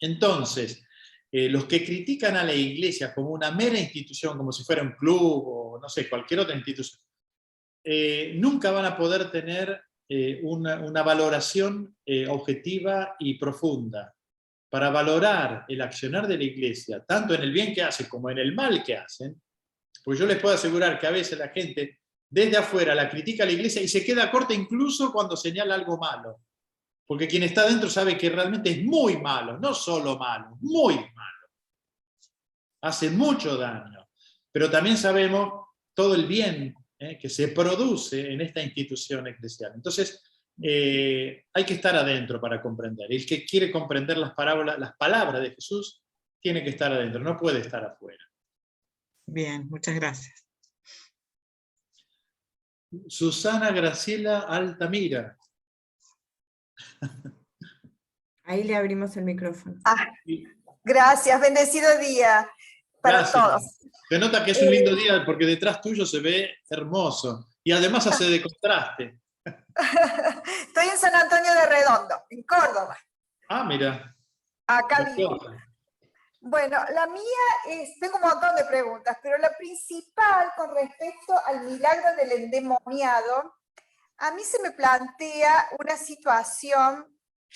Entonces, los que critican a la iglesia como una mera institución, como si fuera un club o no sé, cualquier otra institución, nunca van a poder tener una valoración objetiva y profunda. Para valorar el accionar de la iglesia, tanto en el bien que hace como en el mal que hacen, pues yo les puedo asegurar que a veces la gente desde afuera la critica a la iglesia y se queda corta incluso cuando señala algo malo. Porque quien está dentro sabe que realmente es muy malo, no solo malo, muy malo. Hace mucho daño. Pero también sabemos todo el bien que se produce en esta institución eclesial. Entonces, hay que estar adentro para comprender. El que quiere comprender las palabras de Jesús, tiene que estar adentro, no puede estar afuera. Bien, muchas gracias. Susana Graciela Altamira. Ahí le abrimos el micrófono. Gracias, bendecido día para todos. Se nota que es un lindo día porque detrás tuyo se ve hermoso y además hace de contraste. Estoy en San Antonio de Redondo, en Córdoba. Ah, mira. Acá vivo. Bueno, la mía tengo un montón de preguntas, pero la principal con respecto al milagro del endemoniado, a mí se me plantea una situación,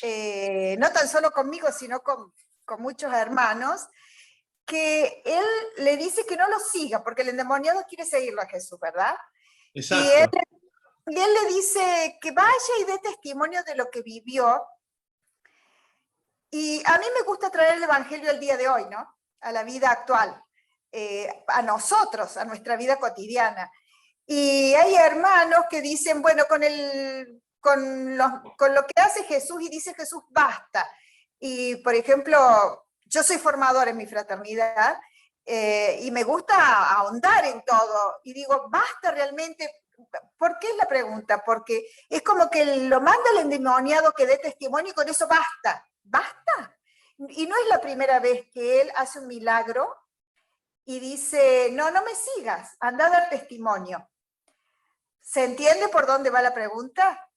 no tan solo conmigo, sino con muchos hermanos, que él le dice que no lo siga, porque el endemoniado quiere seguirlo a Jesús, ¿verdad? Exacto. Y él le dice que vaya y dé testimonio de lo que vivió. Y a mí me gusta traer el Evangelio al día de hoy, ¿no? A la vida actual, a nosotros, a nuestra vida cotidiana. Y hay hermanos que dicen, bueno, con lo que hace Jesús, y dice Jesús, basta. Y, por ejemplo, yo soy formadora en mi fraternidad, y me gusta ahondar en todo. Y digo, basta realmente. ¿Por qué es la pregunta? Porque es como que lo manda el endemoniado que dé testimonio y con eso basta. ¿Basta? Y no es la primera vez que él hace un milagro y dice, no me sigas, anda a dar testimonio. ¿Se entiende por dónde va la pregunta?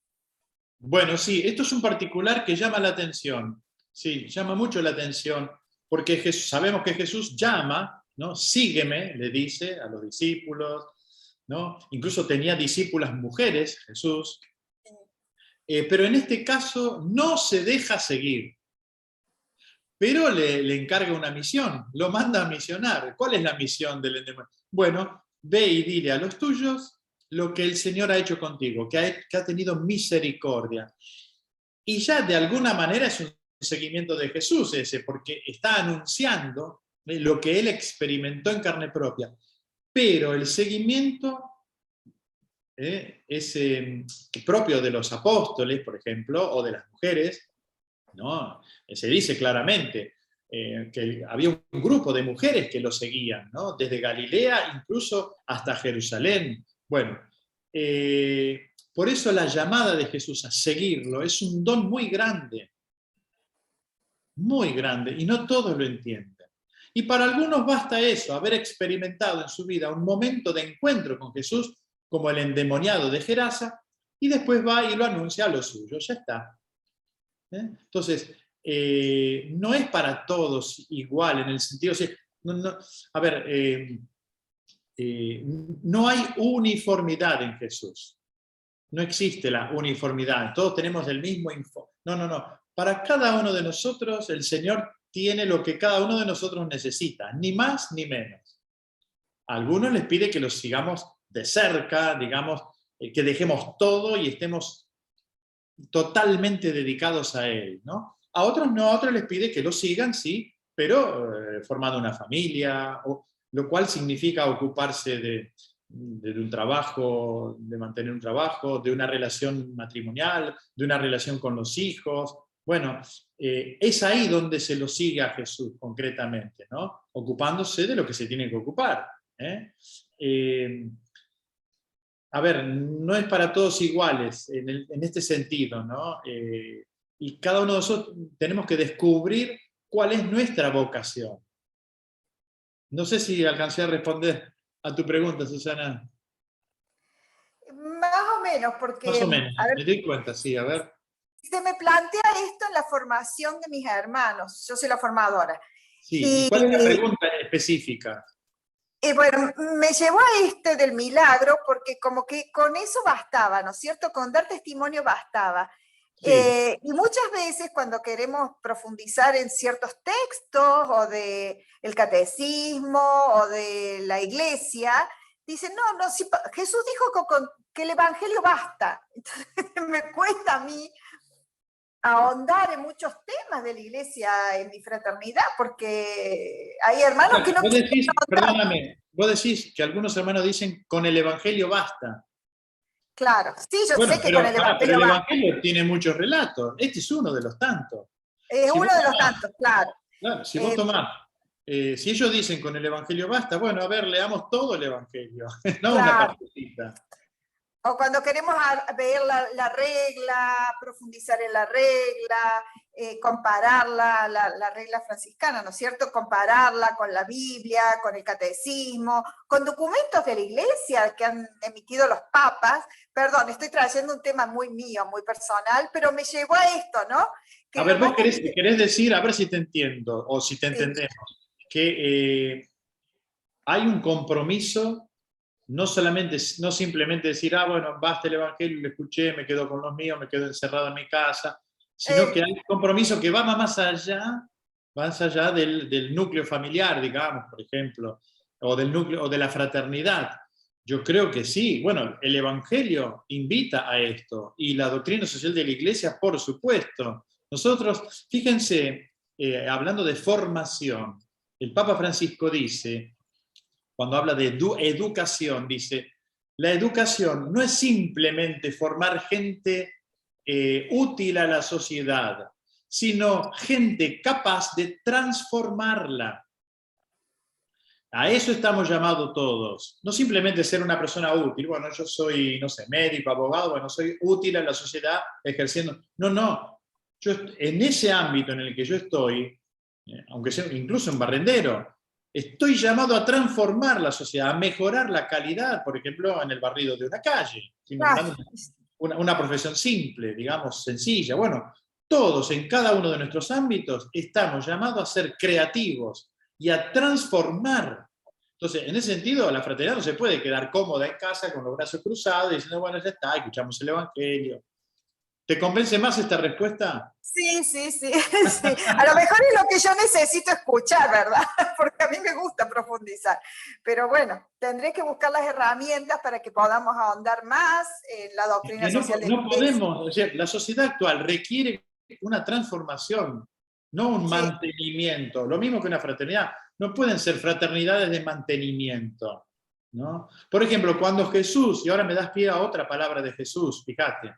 Bueno, sí, esto es un particular que llama la atención. Sí, llama mucho la atención, porque sabemos que Jesús llama, ¿no? Sígueme, le dice a los discípulos, ¿no? Incluso tenía discípulas mujeres, Jesús. pero en este caso no se deja seguir. Pero le encarga una misión, lo manda a misionar. ¿Cuál es la misión del endemoniado? Bueno, ve y dile a los tuyos lo que el Señor ha hecho contigo, que ha tenido misericordia. Y ya de alguna manera es un seguimiento de Jesús ese, porque está anunciando lo que él experimentó en carne propia. Pero el seguimiento es propio de los apóstoles, por ejemplo, o de las mujeres, ¿no? Se dice claramente que había un grupo de mujeres que lo seguían, ¿no? Desde Galilea incluso hasta Jerusalén. Bueno, por eso la llamada de Jesús a seguirlo es un don muy grande, y no todos lo entienden. Y para algunos basta eso, haber experimentado en su vida un momento de encuentro con Jesús, como el endemoniado de Gerasa, y después va y lo anuncia a los suyos, ya está. Entonces, no es para todos igual, en el sentido, a ver, no hay uniformidad en Jesús. No existe la uniformidad, todos tenemos el mismo info. No. Para cada uno de nosotros, el Señor tiene lo que cada uno de nosotros necesita, ni más ni menos. A algunos les pide que los sigamos de cerca, digamos, que dejemos todo y estemos totalmente dedicados a Él, ¿no? A otros no, a otros les pide que lo sigan, sí, pero formando una familia, lo cual significa ocuparse de un trabajo, de mantener un trabajo, de una relación matrimonial, de una relación con los hijos. Bueno, es ahí donde se lo sigue a Jesús concretamente, ¿no? Ocupándose de lo que se tiene que ocupar. A ver, no es para todos iguales en este sentido, ¿no? Y cada uno de nosotros tenemos que descubrir cuál es nuestra vocación. No sé si alcancé a responder a tu pregunta, Susana. Más o menos, porque... Más o menos, me di cuenta, sí, a ver. Se me plantea esto en la formación de mis hermanos, yo soy la formadora. Sí, ¿y cuál es la pregunta específica? Bueno, me llevó a del milagro, porque como que con eso bastaba, ¿no es cierto? Con dar testimonio bastaba. Sí. Y muchas veces cuando queremos profundizar en ciertos textos, o del catecismo, o de la iglesia, dicen, no, si Jesús dijo que el evangelio basta. Entonces me cuesta a mí ahondar en muchos temas de la iglesia en mi fraternidad, porque hay hermanos que no... Perdóname, vos decís que algunos hermanos dicen, con el evangelio basta. Claro, sí, yo sé que con el evangelio pero el evangelio tiene muchos relatos, este es uno de los tantos. Es uno de los tantos, claro. Claro, si vos tomás, si ellos dicen con el evangelio basta, bueno, a ver, leamos todo el evangelio, no una partecita. O cuando queremos ver la regla, profundizar en la regla, compararla, la regla franciscana, ¿no es cierto? Compararla con la Biblia, con el catecismo, con documentos de la iglesia que han emitido los papas. Perdón, estoy trayendo un tema muy mío, muy personal, pero me llevó a esto, ¿no? A ver, vos querés decir, a ver si te entiendo, o si te entendemos, que hay un compromiso. No simplemente decir, bueno, basta el evangelio, lo escuché, me quedo con los míos, me quedo encerrado en mi casa, sino que hay un compromiso que va más allá del núcleo familiar, digamos, por ejemplo, o del núcleo, o de la fraternidad. Yo creo que sí. Bueno, el evangelio invita a esto, y la doctrina social de la iglesia, por supuesto. Nosotros, fíjense, hablando de formación, el Papa Francisco dice, cuando habla de educación, dice, la educación no es simplemente formar gente útil a la sociedad, sino gente capaz de transformarla. A eso estamos llamados todos. No simplemente ser una persona útil. Bueno, yo soy, no sé, médico, abogado, bueno, soy útil a la sociedad ejerciendo. No. Yo, en ese ámbito en el que yo estoy, aunque sea incluso en barrendero, estoy llamado a transformar la sociedad, a mejorar la calidad, por ejemplo, en el barrido de una calle. Una profesión simple, digamos, sencilla. Bueno, todos en cada uno de nuestros ámbitos estamos llamados a ser creativos y a transformar. Entonces, en ese sentido, la fraternidad no se puede quedar cómoda en casa con los brazos cruzados y diciendo, bueno, ya está, escuchamos el evangelio. ¿Te convence más esta respuesta? Sí, sí, sí, sí. A lo mejor es lo que yo necesito escuchar, ¿verdad? Porque a mí me gusta profundizar. Pero bueno, tendré que buscar las herramientas para que podamos ahondar más en la doctrina social de la No podemos, o sea, la sociedad actual requiere una transformación, no un mantenimiento. Lo mismo que una fraternidad. No pueden ser fraternidades de mantenimiento, ¿no? Por ejemplo, cuando Jesús, y ahora me das pie a otra palabra de Jesús, fíjate,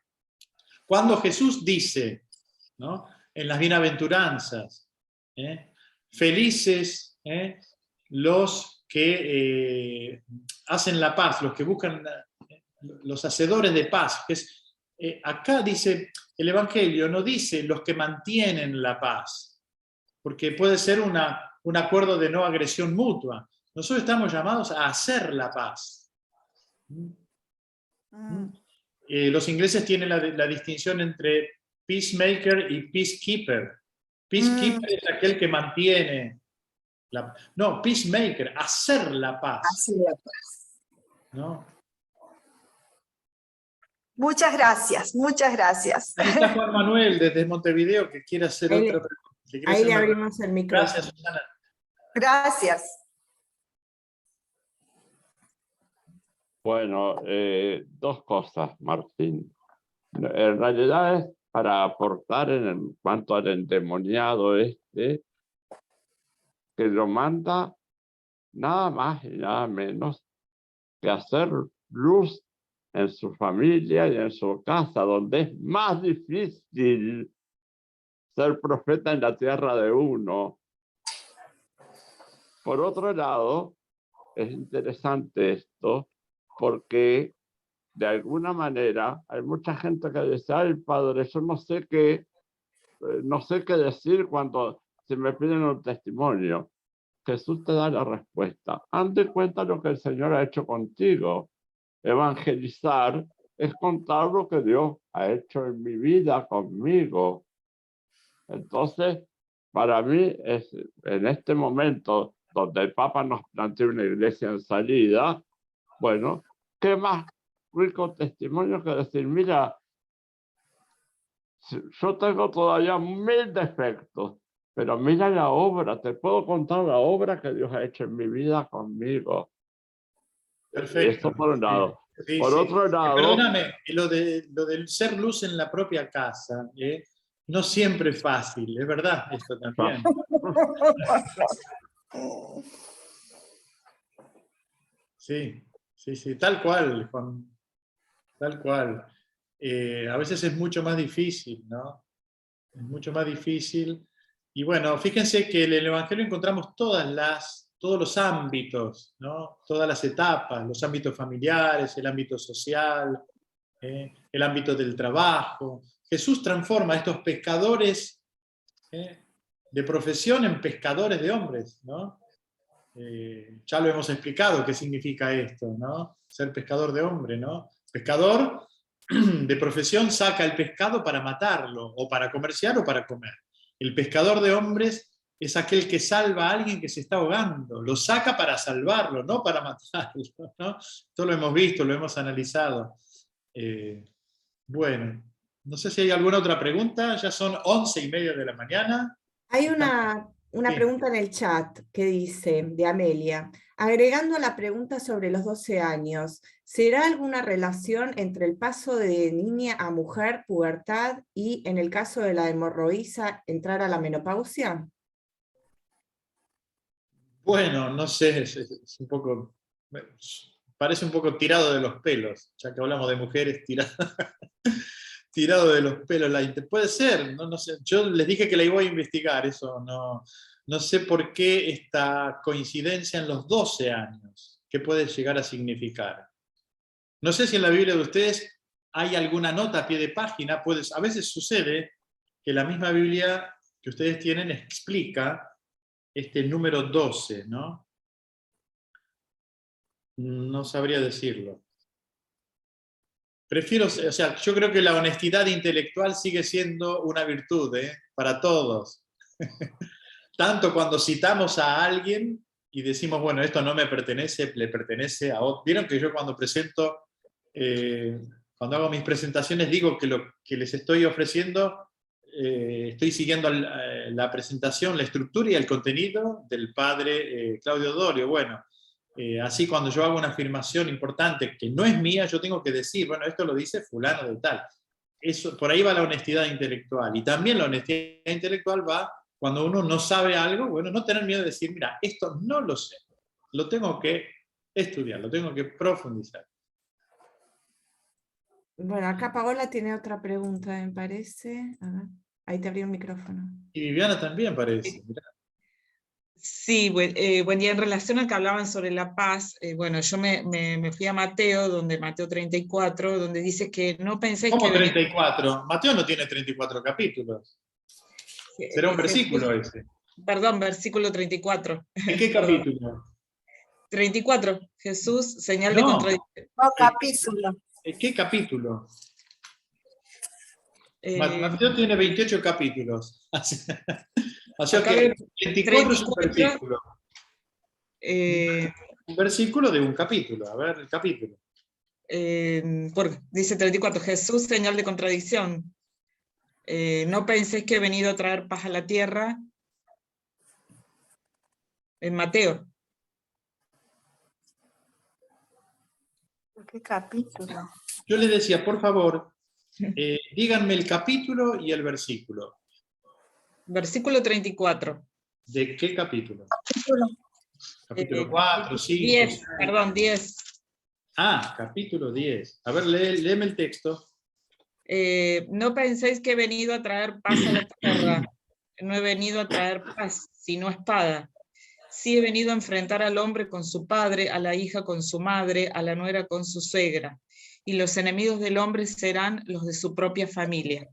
cuando Jesús dice, ¿no?, en las bienaventuranzas, felices los que hacen la paz, los que buscan, los hacedores de paz. Acá dice, el Evangelio no dice los que mantienen la paz, porque puede ser un acuerdo de no agresión mutua. Nosotros estamos llamados a hacer la paz. Los ingleses tienen la distinción entre peacemaker y peacekeeper. Peacekeeper es aquel que mantiene no, peacemaker, hacer la paz. Hacer la paz. ¿No? Muchas gracias, muchas gracias. Ahí está Juan Manuel desde Montevideo que quiere hacer otra pregunta. Ahí le abrimos el micrófono. Gracias, Susana. Gracias. Bueno, dos cosas, Martín. En realidad es para aportar en cuanto al endemoniado que lo manda nada más y nada menos que hacer luz en su familia y en su casa, donde es más difícil ser profeta en la tierra de uno. Por otro lado, es interesante esto, porque de alguna manera hay mucha gente que dice, ay, padre, yo no sé qué decir cuando se me piden un testimonio. Jesús te da la respuesta. Ande cuenta lo que el Señor ha hecho contigo. Evangelizar es contar lo que Dios ha hecho en mi vida conmigo. Entonces, para mí, en este momento donde el Papa nos plantea una iglesia en salida, bueno, ¿qué más rico testimonio que decir, mira, yo tengo todavía 1000 defectos, pero mira la obra, te puedo contar la obra que Dios ha hecho en mi vida conmigo. Perfecto. Eso por un lado. Sí, por otro lado... Perdóname, lo del ser luz en la propia casa, no siempre es fácil, es verdad esto también. Sí, tal cual, Juan, tal cual. A veces es mucho más difícil, ¿no? Es mucho más difícil. Y bueno, fíjense que en el Evangelio encontramos todos los ámbitos, ¿no? Todas las etapas, los ámbitos familiares, el ámbito social, el ámbito del trabajo. Jesús transforma a estos pescadores de profesión en pescadores de hombres, ¿no? Ya lo hemos explicado qué significa esto, ¿no? Ser pescador de hombre, ¿no? Pescador de profesión saca el pescado para matarlo, o para comerciar o para comer. El pescador de hombres es aquel que salva a alguien que se está ahogando, lo saca para salvarlo, no para matarlo, ¿no? Esto lo hemos visto, lo hemos analizado. Bueno, no sé si hay alguna otra pregunta, ya son 11:30 de la mañana. Hay una pregunta en el chat que dice, de Amelia, agregando la pregunta sobre los 12 años, ¿será alguna relación entre el paso de niña a mujer, pubertad, y en el caso de la hemorroísa, entrar a la menopausia? Bueno, no sé, es un poco, parece un poco tirado de los pelos, ya que hablamos de mujeres tirado de los pelos. Puede ser, no sé. Yo les dije que la iba a investigar, eso no sé por qué esta coincidencia en los 12 años, qué puede llegar a significar. No sé si en la Biblia de ustedes hay alguna nota a pie de página, a veces sucede que la misma Biblia que ustedes tienen explica este número 12, ¿no? No sabría decirlo. Yo creo que la honestidad intelectual sigue siendo una virtud, para todos. Tanto cuando citamos a alguien y decimos, bueno, esto no me pertenece, le pertenece a otro. Vieron que yo cuando presento cuando hago mis presentaciones digo que lo que les estoy ofreciendo, estoy siguiendo la presentación, la estructura y el contenido del padre Claudio Dorio. Bueno, así cuando yo hago una afirmación importante que no es mía, yo tengo que decir, bueno, esto lo dice fulano de tal. Eso, por ahí va la honestidad intelectual. Y también la honestidad intelectual va cuando uno no sabe algo, bueno, no tener miedo de decir, mira, esto no lo sé, lo tengo que estudiar, lo tengo que profundizar. Bueno, acá Paola tiene otra pregunta, me parece. A ver, ahí te abrí el micrófono. Y Viviana también parece. Mirá. Sí, buen día. En relación a que hablaban sobre la paz, bueno, yo me fui a Mateo, Mateo 34, donde dice que no penséis ¿Cómo que... 34? Mateo no tiene 34 capítulos. Será un versículo ese. Perdón, versículo 34. ¿En qué capítulo? 34, Jesús, señal de contradicción. No, capítulo. ¿En qué capítulo? Mateo Mateo tiene 28 capítulos. O sea que 24 es un versículo. Un versículo de un capítulo. A ver, el capítulo. Dice 34, Jesús, señal de contradicción. No penséis que he venido a traer paz a la tierra. En Mateo. ¿Qué capítulo? Yo les decía, por favor, díganme el capítulo y el versículo. Versículo 34. ¿De qué capítulo? Capítulo 4, 5. 10, perdón, 10. Ah, capítulo 10. A ver, léeme el texto. No penséis que he venido a traer paz a la tierra. No he venido a traer paz, sino espada. Sí he venido a enfrentar al hombre con su padre, a la hija con su madre, a la nuera con su suegra. Y los enemigos del hombre serán los de su propia familia.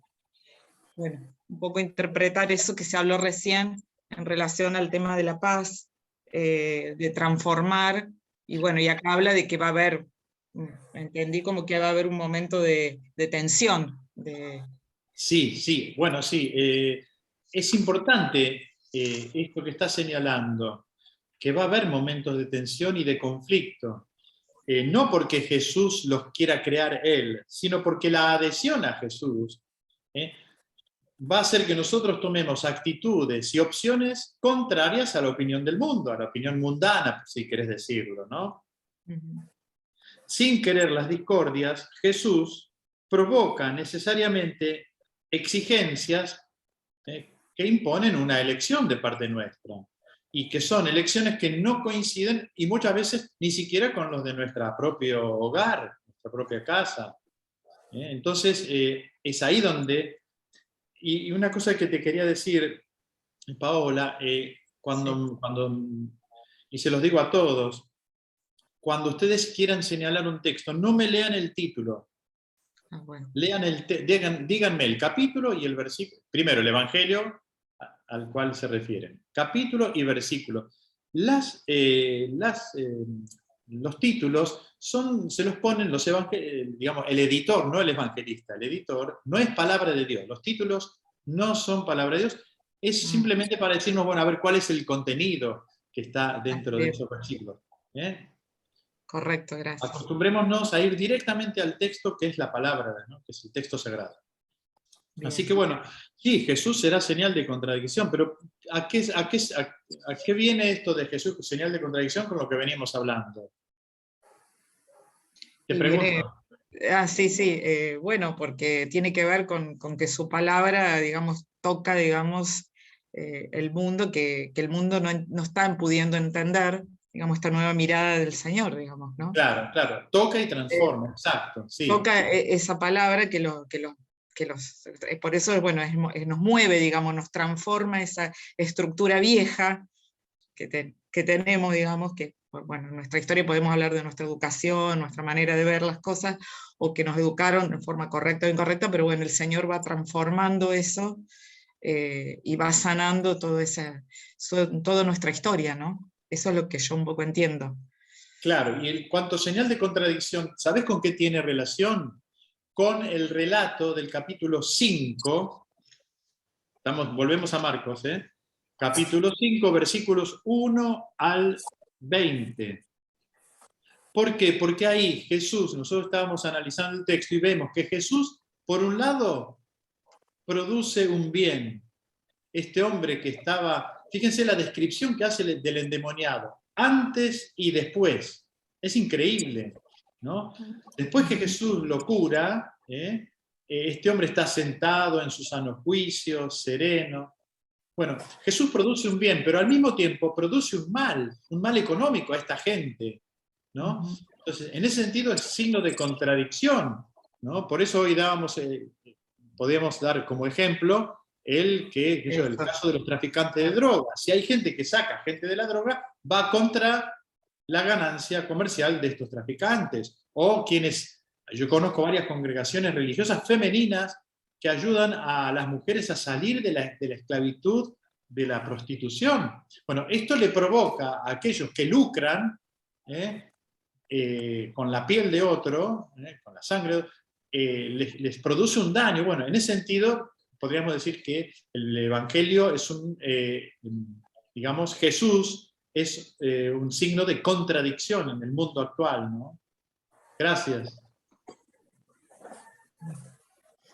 Bueno, un poco interpretar eso que se habló recién en relación al tema de la paz, de transformar, y bueno, y acá habla de que va a haber, entendí como que va a haber un momento de tensión. Sí, bueno, sí. Es importante esto que está señalando, que va a haber momentos de tensión y de conflicto. No porque Jesús los quiera crear él, sino porque la adhesión a Jesús va a hacer que nosotros tomemos actitudes y opciones contrarias a la opinión del mundo, a la opinión mundana, si querés decirlo, ¿no? Sin querer las discordias, Jesús provoca necesariamente exigencias que imponen una elección de parte nuestra, y que son elecciones que no coinciden, y muchas veces ni siquiera con los de nuestro propio hogar, nuestra propia casa. Entonces, es ahí donde... Y una cosa que te quería decir, Paola, y se los digo a todos, cuando ustedes quieran señalar un texto, no me lean el título. Bueno. Díganme el capítulo y el versículo. Primero, el Evangelio al cual se refieren. Capítulo y versículo. Los títulos se los ponen digamos, el editor, no el evangelista. El editor no es palabra de Dios. Los títulos no son palabra de Dios. Es simplemente para decirnos, bueno, a ver cuál es el contenido que está dentro de esos versículos. Correcto, gracias. Acostumbrémonos a ir directamente al texto que es la palabra, ¿no? Que es el texto sagrado. Bien. Así que bueno, sí, Jesús será señal de contradicción, pero ¿a qué viene esto de Jesús, señal de contradicción, con lo que veníamos hablando? Te pregunto. Sí, bueno, porque tiene que ver con que su palabra, digamos, toca, digamos, el mundo, que el mundo no está pudiendo entender, digamos, esta nueva mirada del Señor, digamos, ¿no? Claro, toca y transforma, exacto. Sí. Toca esa palabra por eso, bueno, nos mueve, digamos, nos transforma esa estructura vieja que tenemos, digamos, que, bueno, en nuestra historia podemos hablar de nuestra educación, nuestra manera de ver las cosas, o que nos educaron de forma correcta o incorrecta, pero bueno, el Señor va transformando eso y va sanando toda nuestra historia, ¿no? Eso es lo que yo un poco entiendo. Claro, y en cuanto a señal de contradicción, ¿sabés con qué tiene relación? Con el relato del capítulo 5, volvemos a Marcos, capítulo 5, versículos 1 al 20. ¿Por qué? Porque ahí Jesús, nosotros estábamos analizando el texto y vemos que Jesús, por un lado, produce un bien. Este hombre que estaba, fíjense la descripción que hace del endemoniado, antes y después. Es increíble, ¿no? Después que Jesús lo cura, este hombre está sentado en su sano juicio, sereno. Bueno, Jesús produce un bien, pero al mismo tiempo produce un mal económico a esta gente, ¿no? Entonces, en ese sentido es signo de contradicción, ¿no? Por eso hoy podíamos dar como ejemplo el caso de los traficantes de drogas. Si hay gente que saca gente de la droga, va contra la ganancia comercial de estos traficantes. O yo conozco varias congregaciones religiosas femeninas que ayudan a las mujeres a salir de la esclavitud, de la prostitución. Bueno, esto le provoca a aquellos que lucran con la piel de otro, con la sangre, les produce un daño. Bueno, en ese sentido, podríamos decir que el Evangelio es digamos, Jesús es un signo de contradicción en el mundo actual, ¿no? Gracias.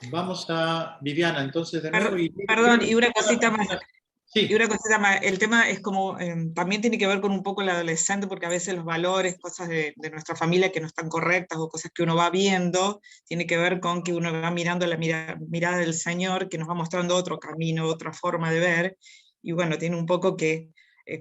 Vamos a Viviana, entonces, de nuevo. Perdón, y una cosita más. Sí. Y una cosita más, el tema es como, también tiene que ver con un poco el adolescente, porque a veces los valores, cosas de nuestra familia que no están correctas, o cosas que uno va viendo, tiene que ver con que uno va mirando la mirada del Señor, que nos va mostrando otro camino, otra forma de ver, y bueno, tiene un poco que,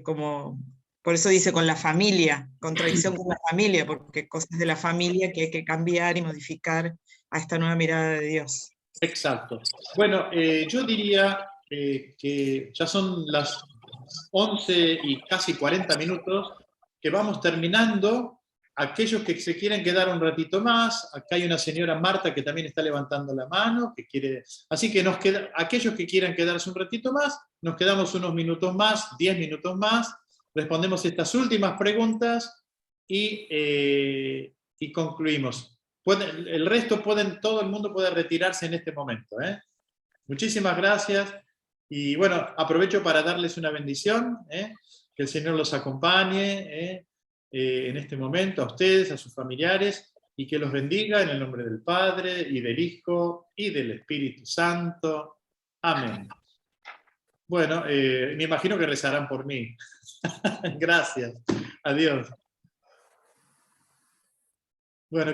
como, por eso dice con la familia, contradicción con la familia, porque cosas de la familia que hay que cambiar y modificar a esta nueva mirada de Dios. Exacto. Bueno, yo diría que ya son las 11 y casi 40 minutos, que vamos terminando. Aquellos que se quieren quedar un ratito más, acá hay una señora Marta que también está levantando la mano, que quiere, así que aquellos que quieran quedarse un ratito más, nos quedamos unos minutos más, 10 minutos más, respondemos estas últimas preguntas y concluimos. El resto todo el mundo puede retirarse en este momento. Muchísimas gracias. Y bueno, aprovecho para darles una bendición, que el Señor los acompañe en este momento, a ustedes, a sus familiares, y que los bendiga en el nombre del Padre, y del Hijo, y del Espíritu Santo. Amén. Bueno, me imagino que rezarán por mí. Gracias. Adiós. Bueno,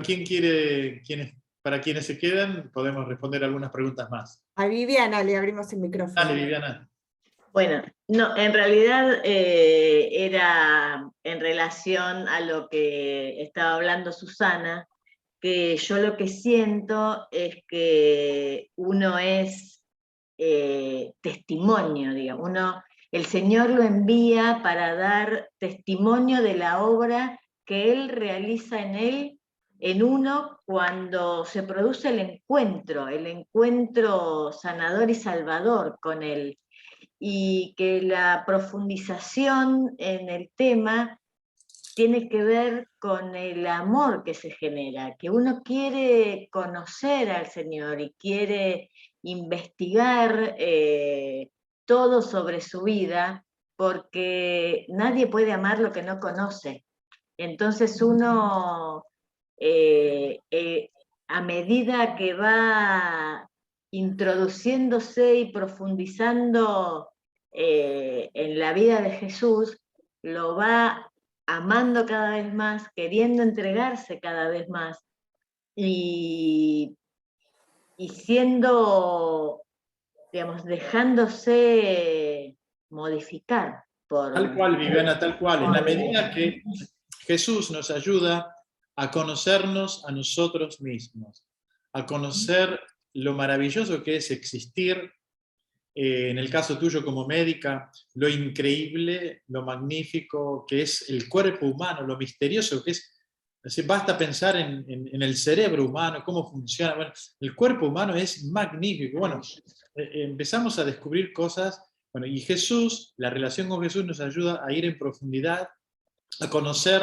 para quienes se quedan, podemos responder algunas preguntas más. A Viviana le abrimos el micrófono. Dale, Viviana. Bueno, no, en realidad era en relación a lo que estaba hablando Susana, que yo lo que siento es que uno es testimonio, digamos, el Señor lo envía para dar testimonio de la obra que Él realiza en uno cuando se produce el encuentro sanador y salvador con Él, y que la profundización en el tema tiene que ver con el amor que se genera, que uno quiere conocer al Señor y quiere investigar todo sobre su vida, porque nadie puede amar lo que no conoce. Entonces uno, a medida que va introduciéndose y profundizando en la vida de Jesús, lo va amando cada vez más, queriendo entregarse cada vez más, y siendo, digamos, dejándose modificar por... Tal cual, Viviana, tal cual. En la medida que Jesús nos ayuda a conocernos a nosotros mismos, a conocer lo maravilloso que es existir, en el caso tuyo como médica, lo increíble, lo magnífico que es el cuerpo humano, lo misterioso que es. Basta pensar en el cerebro humano, cómo funciona. Bueno, el cuerpo humano es magnífico. Bueno, empezamos a descubrir cosas. Bueno, y Jesús, la relación con Jesús nos ayuda a ir en profundidad, a conocer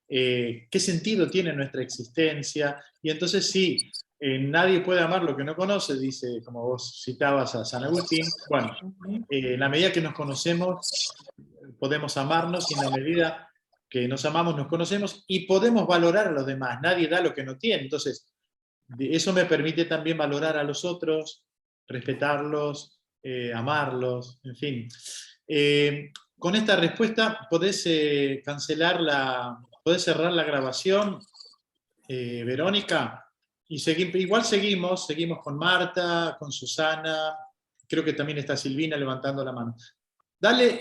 qué sentido tiene nuestra existencia. Y entonces sí, nadie puede amar lo que no conoce, dice, como vos citabas a San Agustín. Bueno, en la medida que nos conocemos, podemos amarnos, y en la medida que nos amamos, nos conocemos y podemos valorar a los demás. Nadie da lo que no tiene. Entonces, eso me permite también valorar a los otros, respetarlos, amarlos, en fin. Con esta respuesta podés podés cerrar la grabación, Verónica, y igual seguimos con Marta, con Susana, creo que también está Silvina levantando la mano. Dale